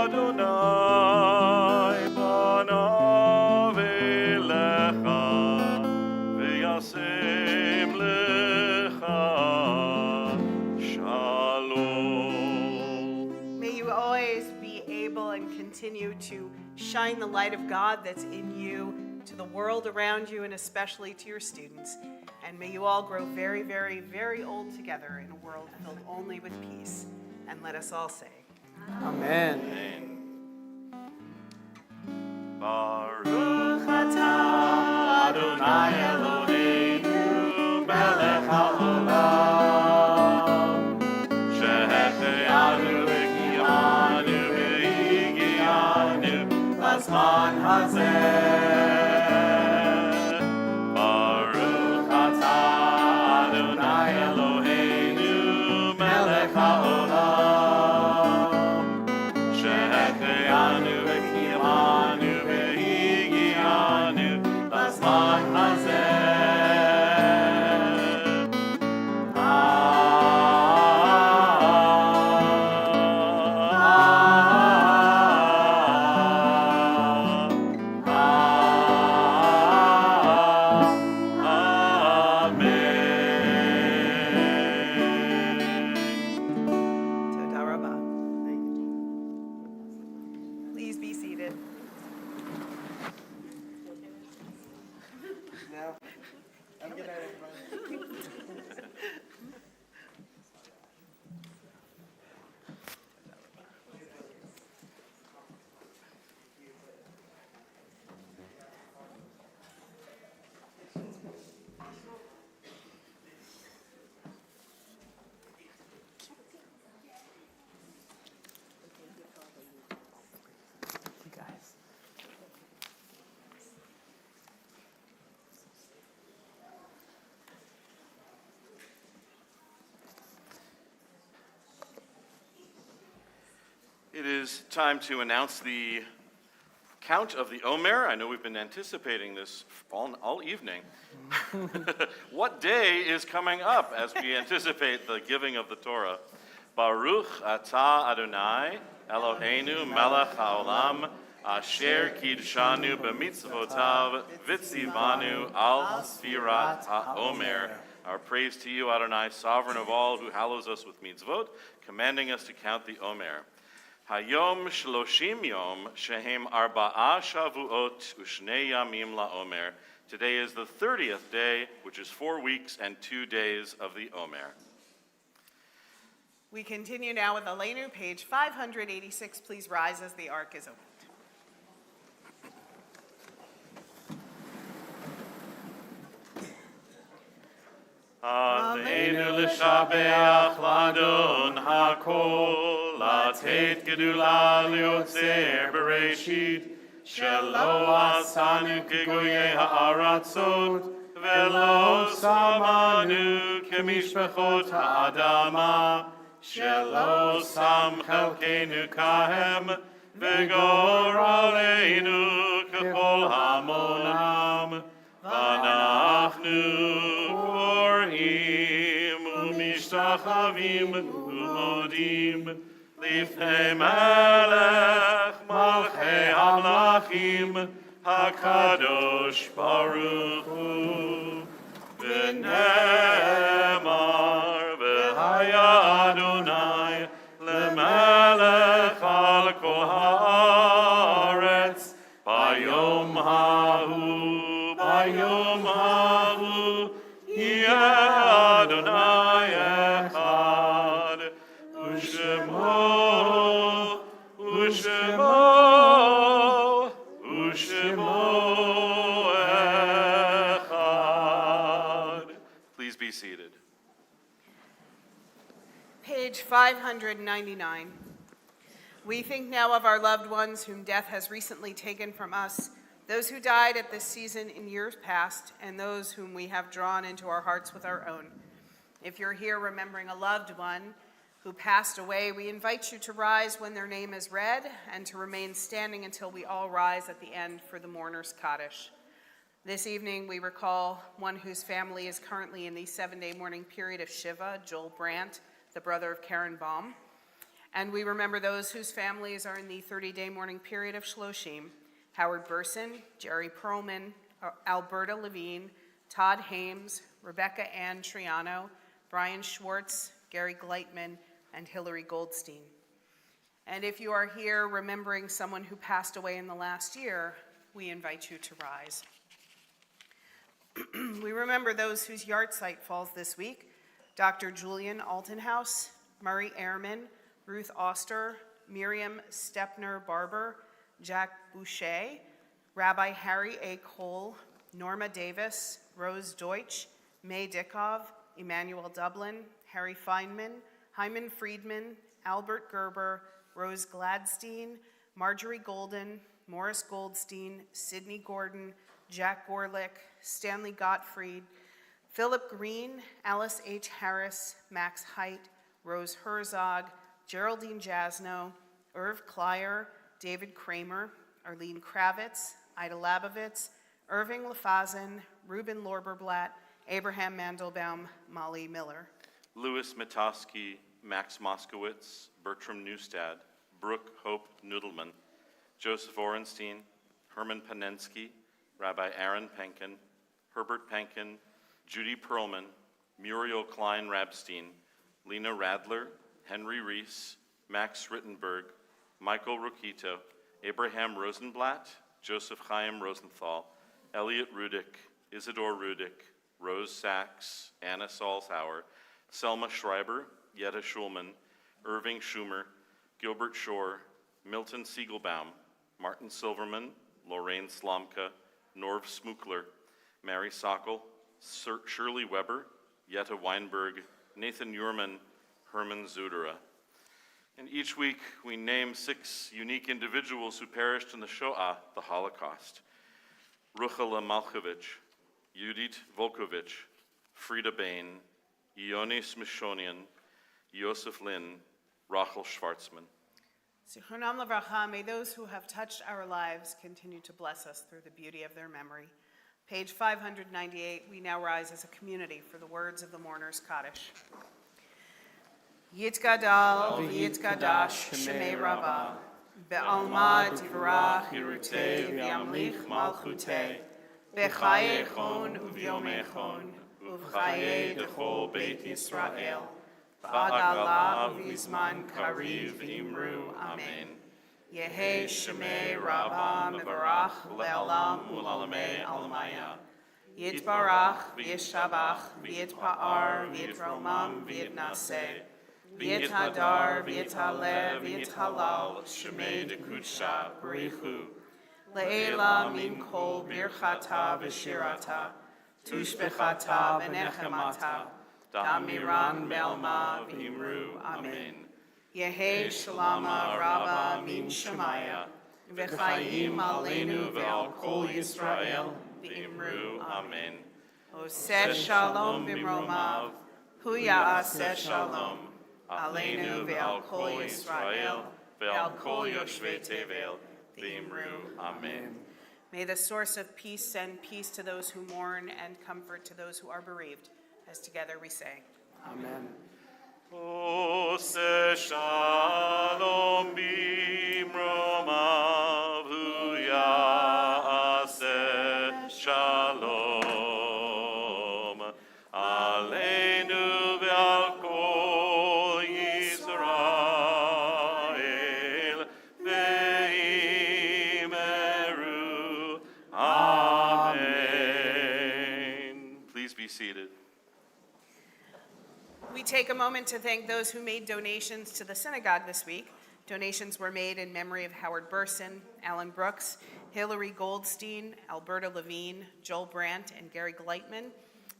Adonai panav elecha v'yasem lecha shalom. May you always be able and continue to shine the light of God that's in you to the world around you and especially to your students. And may you all grow very, very, very old together in a world filled only with peace. And let us all say, Amen. Baruch atah Adonai Eloheinu melech haolam שהחיינו והגיענו והגיענו לזמן הזה. Baruch atah Adonai Eloheinu melech haolam שהחיינו וקיימנו והגיענו לזמן הזה. It is time to announce the count of the Omer. I know we've been anticipating this all evening. What day is coming up as we anticipate the giving of the Torah? Baruch atah Adonai, Eloheinu melech haolam, asher kidshanu b'mitzvotav, v'tzivanu al sfirat ha'omer. Our praise to you, Adonai, sovereign of all, who hallows us with mitzvot, commanding us to count the Omer. Hayom shloshim yom shehem arba'a shavuot u'shnei yamim la'omer. Today is the 30th day, which is 4 weeks and 2 days of the Omer. We continue now with Aleinu, page 586. Please rise as the ark is opened. Aleinu l'shabeach l'adon hakol, latet gedula liotzer bereshit, shelo asanu kegoyei ha'aratzot, velo samanu kemishpachot ha'adama, shelo sam chelkenu kahem, v'gor aleinu kechol hamonam, v'anachnu Mishtachavim umodim lifnei melech malchei hamlachim hakadosh baruch hu v'nemar v'haya Adonai lemelech al kol haaretz bayom hahu Adonai echad, u'shemo echad. Please be seated. Page 599. We think now of our loved ones whom death has recently taken from us, those who died at this season in years past, and those whom we have drawn into our hearts with our own. If you're here remembering a loved one who passed away, we invite you to rise when their name is read and to remain standing until we all rise at the end for the mourner's Kaddish. This evening, we recall one whose family is currently in the 7-day mourning period of Shiva, Joel Brandt, the brother of Karen Baum. And we remember those whose families are in the 30-day mourning period of Shloshim, Howard Burson, Jerry Perlman, Alberta Levine, Todd Hames, Rebecca Ann Triano, Brian Schwartz, Gary Gleitman, and Hillary Goldstein. And if you are here remembering someone who passed away in the last year, we invite you to rise. We remember those whose yahrzeit falls this week: Dr. Julian Altenhouse, Murray Ehrman, Ruth Oster, Miriam Stepner-Barber, Jack Boucher, Rabbi Harry A. Cole, Norma Davis, Rose Deutsch, May Dickov, Emmanuel Dublin, Harry Feynman, Hyman Friedman, Albert Gerber, Rose Gladstein, Marjorie Golden, Morris Goldstein, Sidney Gordon, Jack Gorlick, Stanley Gottfried, Philip Green, Alice H. Harris, Max Height, Rose Herzog, Geraldine Jasno, Irv Klyer, David Kramer, Arlene Kravitz, Ida Labovitz, Irving Lefazin, Ruben Lorberblatt, Abraham Mandelbaum, Molly Miller. Louis Mitoski, Max Moskowitz, Bertram Neustadt, Brooke Hope Nudelman, Joseph Orenstein, Herman Panensky, Rabbi Aaron Penkin, Herbert Penkin, Judy Perlman, Muriel Klein-Rabstein, Lena Radler, Henry Reese, Max Rittenberg, Michael Rokito, Abraham Rosenblatt, Joseph Chaim Rosenthal, Elliot Rudick, Isidore Rudick, Rose Sachs, Anna Salzhauer, Selma Schreiber, Yetta Schulman, Irving Schumer, Gilbert Shore, Milton Siegelbaum, Martin Silverman, Lorraine Slomka, Norv Smukler, Mary Sokol, Shirley Weber, Yetta Weinberg, Nathan Uhrman, Herman Zudera. And each week we name 6 unique individuals who perished in the Shoah, the Holocaust. Ruchala Malkovich, Judith Volkovich, Frida Bain, Ionis Mishonian, Yosef Lin, Rachel Schwartzman. Zichronam Levracha, may those who have touched our lives continue to bless us through the beauty of their memory. Page 598, we now rise as a community for the words of the mourner's Kaddish. Yitgadal v'yitkadash Shemei Rabbah, be'alma divrach hirutei v'yamlich malchutei, bechaye chon uvyome chon, uvchaye dechol Beit Yisrael, ba'agala uvizman kariv imru, amen. Yehe Shemei Rabbah mevarach le'olam u'lalamei almaya. Yitbarach v'yishabach v'yitpa'ar v'yitromam v'yitnaseh. V'yithadar, v'yithalev, v'yithalal, Shemei dekudsha, b'richu. Le'ela min kol birchata v'shirata, tushbechata v'nechemata, damiran be'alma v'imru, amen. Yehe shalama rabba min shemaya, v'chayim aleinu ve'al kol Yisrael, v'imru, amen. Oseh shalom b'mromav, hu ya'aseh shalom. Aleinu ve'al kol Yisrael, ve'al kol yoshvei tevel, v'imru, amen. May the source of peace send peace to those who mourn and comfort to those who are bereaved, as together we say. Amen. Oseh shalom b'mromav, hu ya'aseh shalom. Aleinu ve'al kol Yisrael, ve'imru, amen. Please be seated. We take a moment to thank those who made donations to the synagogue this week. Donations were made in memory of Howard Burson, Alan Brooks, Hillary Goldstein, Alberta Levine, Joel Brandt, and Gary Gleitman.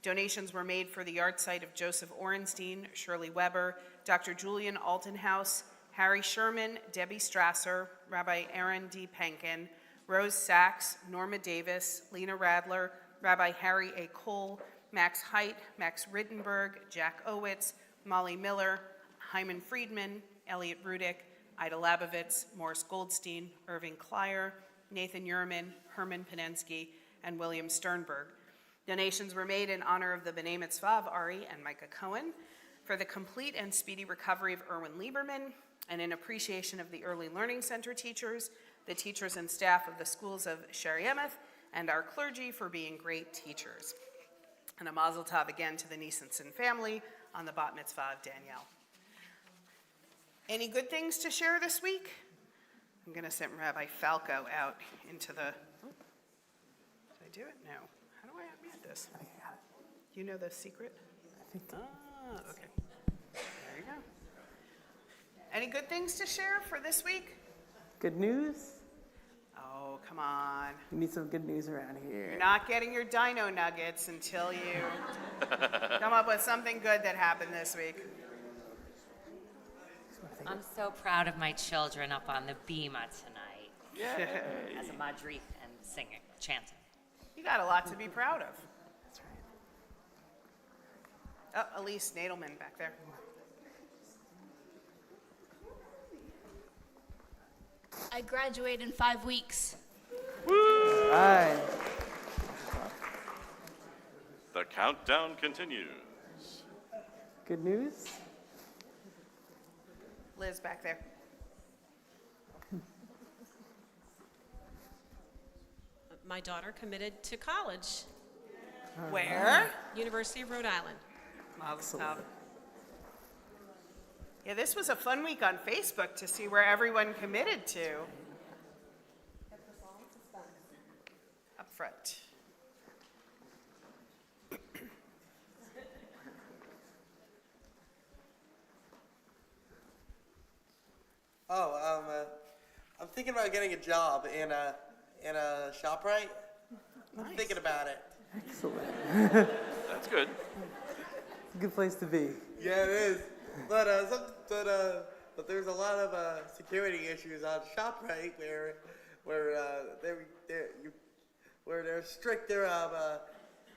Donations were made for the yard site of Joseph Orenstein, Shirley Weber, Dr. Julian Altenhouse, Harry Sherman, Debbie Strasser, Rabbi Aaron D. Penkin, Rose Sachs, Norma Davis, Lena Radler, Rabbi Harry A. Cole, Max Height, Max Rittenberg, Jack Owitz, Molly Miller, Hyman Friedman, Elliot Rudick, Ida Labovitz, Morris Goldstein, Irving Klyer, Nathan Uriman, Herman Panensky, and William Sternberg. Donations were made in honor of the B'nai Mitzvah of Ari and Micah Cohen, for the complete and speedy recovery of Erwin Lieberman, and in appreciation of the Early Learning Center teachers, the teachers and staff of the schools of Sheriemeth, and our clergy for being great teachers. And a mazel tov again to the Nisenson family on the bat mitzvah of Danielle. Any good things to share this week? I'm going to send Rabbi Falco out into the... Oh, did I do it? No. How do I unmute this? I got it. You know the secret? I think Okay. There you go. Any good things to share for this week? good news. Oh, come on. We need some good news around here. You're not getting your dino nuggets until you come up with something good that happened this week. I'm so proud of my children up on the bima tonight as a madrich and singing, chanting. You got a lot to be proud of. That's right. Oh, Elise Nadelman back there. I graduate in 5 weeks. All right. The countdown continues. Good news. Liz back there. My daughter committed to college, Where? University of Rhode Island. Mazel tov. Yeah, this was a fun week on Facebook to see where everyone committed to. Up front. I'm thinking about getting a job in a ShopRite. I'm thinking about it. Excellent. That's good. It's a good place to be. Yeah, it is. But there's a lot of security issues on ShopRite where they're stricter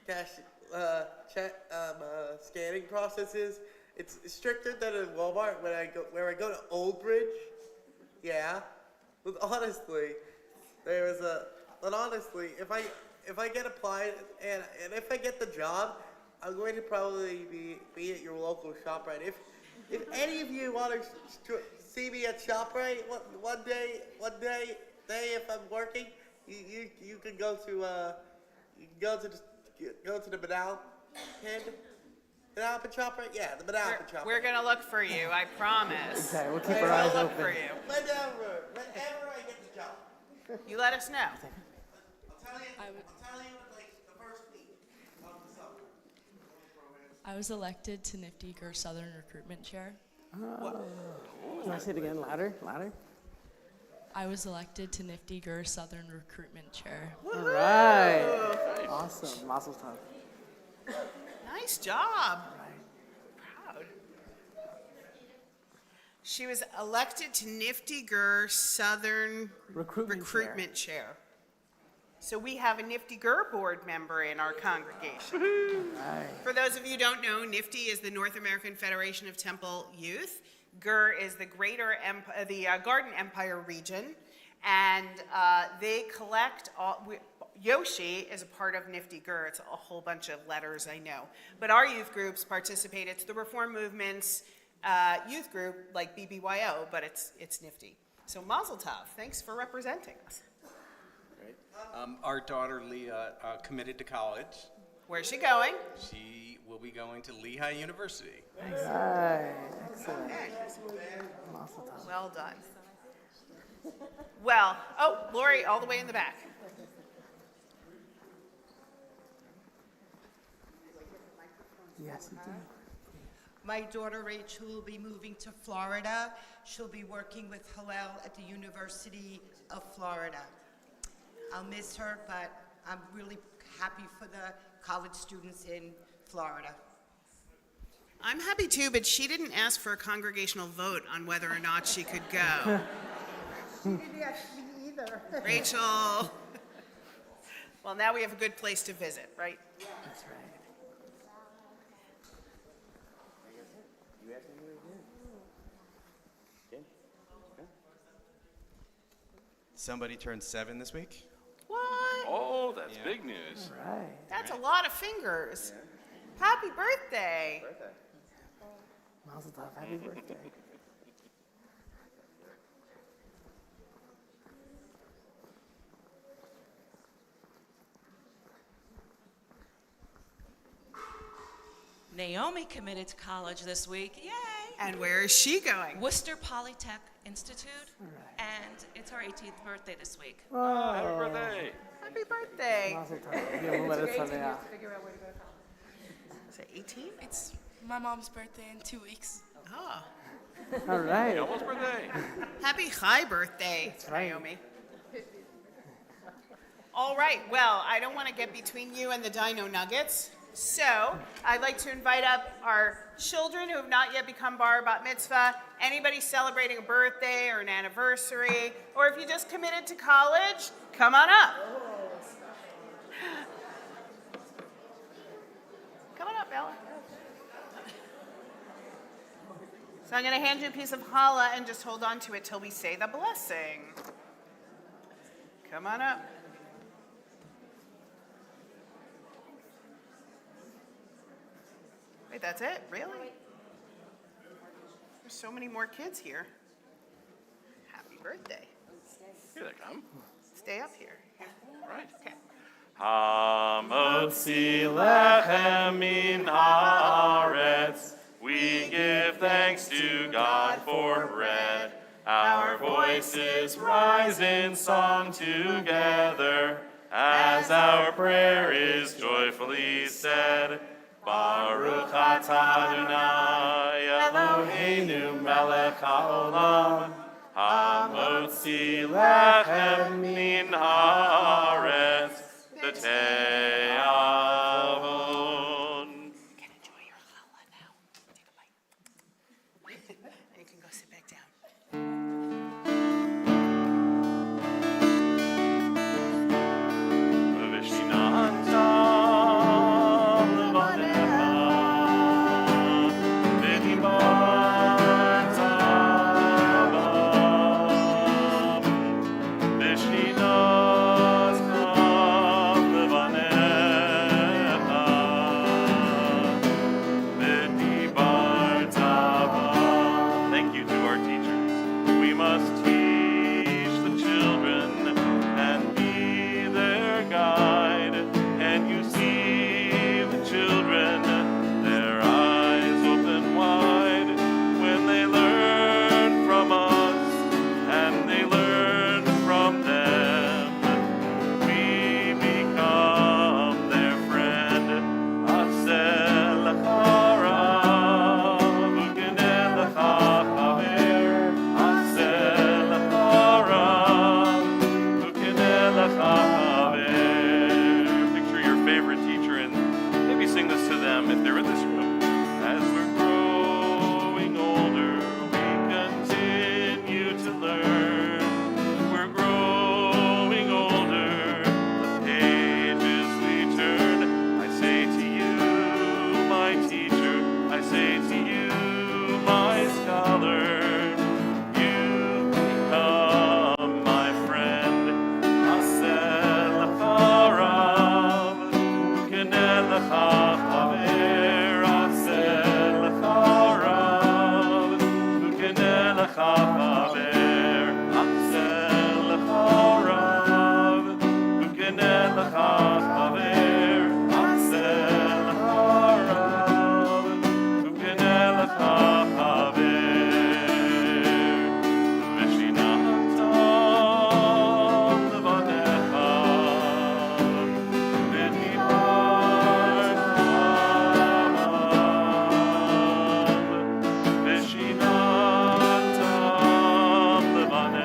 cash scanning processes. It's stricter than in Walmart where I go to Old Bridge. Yeah, but honestly, if I get applied and if I get the job, I'm going to probably be at your local ShopRite. If any of you want to see me at ShopRite one day, if I'm working, you can go to the Manal ShopRite. Yeah, the Manal ShopRite. We're gonna look for you, I promise. Okay, we'll keep our eyes We'll look open. for you. Whenever I get the job, You let us know. I'll tell you like the first week of the summer. I was elected to Nifty Gur Southern Recruitment Chair. Can I say it again? Louder? I was elected to Nifty Gur Southern Recruitment Chair. All right. Awesome. Mazel tov. Nice job. Proud. She was elected to Nifty Gur Southern Recruitment Chair. So we have a Nifty Gur board member in our congregation. Right. For those of you who don't know, Nifty is the North American Federation of Temple Youth. Gur is the Garden Empire region, and they collect Yoshi is a part of Nifty Gur. It's a whole bunch of letters, I know. But our youth groups participate. It's the Reform Movement's youth group, like BBYO, but it's Nifty. So Mazel Tov. Thanks for representing us. Our daughter Leah committed to college. Where's she going? She will be going to Lehigh University. Right. Excellent. Mazel tov. Well done. Well, Lori, all the way in the back. Yes, indeed. My daughter Rachel will be moving to Florida. She'll be working with Hillel at the University of Florida. I'll miss her, but I'm really happy for the college students in Florida. I'm happy too, but she didn't ask for a congregational vote on whether or not she could go. She didn't ask me either. Rachel. Well, now we have a good place to visit, right? That's right. Somebody turned 7 this week. What? Oh, that's big news. Right. That's a lot of fingers. Happy birthday. Mazel tov. Happy birthday. Naomi committed to college this week. Yay! And where is she going? Worcester Polytech Institute. And it's her 18th birthday this week. Oh. Happy birthday. Happy birthday. Mazel tov. Yeah, we'll let us know that. Is it 18? It's my mom's birthday in 2 weeks. Oh. All right. Almost birthday. Happy high birthday, right. Naomi. All right, well, I don't want to get between you and the Dino Nuggets. So I'd like to invite up our children who have not yet become bar bat mitzvah, anybody celebrating a birthday or an anniversary, or if you just committed to college, come on up. Come on up, Ella. So I'm going to hand you a piece of challah and just hold on to it till we say the blessing. Come on up. Wait, that's it? Really? There's so many more kids here. Happy birthday. Here they come. Stay up here. Right. Okay. Hamotzi lechem min haaretz. We give thanks to God for bread. Our voices rise in song together as our prayer is joyfully said. Baruch atah Adonai Eloheinu melech haolam hamotzi lechem min haaretz b'tei avon. You can enjoy your challah now. Take a bite. And you can go sit back down. Vishinantam levanecha v'dibarta bam here in this room. As we're growing older, we continue to learn. We're growing older, the pages we turn. I say to you, my teacher, I say to you, my scholar, you become my friend. Aseh lecha rav, ukeneh lecha chaver. Aseh lecha rav, ukeneh lecha chaver. Aseh lecha rav, ukeneh lecha chaver. Aseh lecha rav, ukeneh lecha chaver. V'shinata levanecha, v'dibartam, v'shinata levanecha,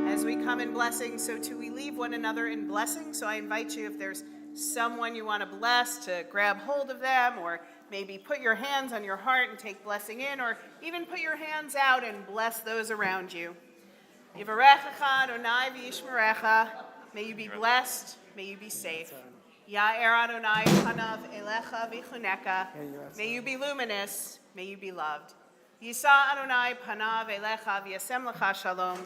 As we come in blessing, so too we leave one another in blessing. So I invite you, if there's someone you want to bless, to grab hold of them, or maybe put your hands on your heart and take blessing in, or even put your hands out and bless those around you. Yivarechecha Adonai v'yishmerecha. May you be blessed, may you be safe. Ya'er Adonai panav elecha v'chuneka. May you be luminous, may you be loved. Yisa Adonai panav elecha v'yasem lecha shalom.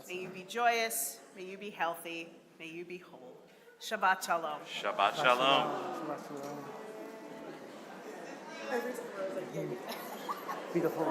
May you be joyous, may you be healthy, may you be whole. Shabbat shalom. Shabbat shalom. Beautiful.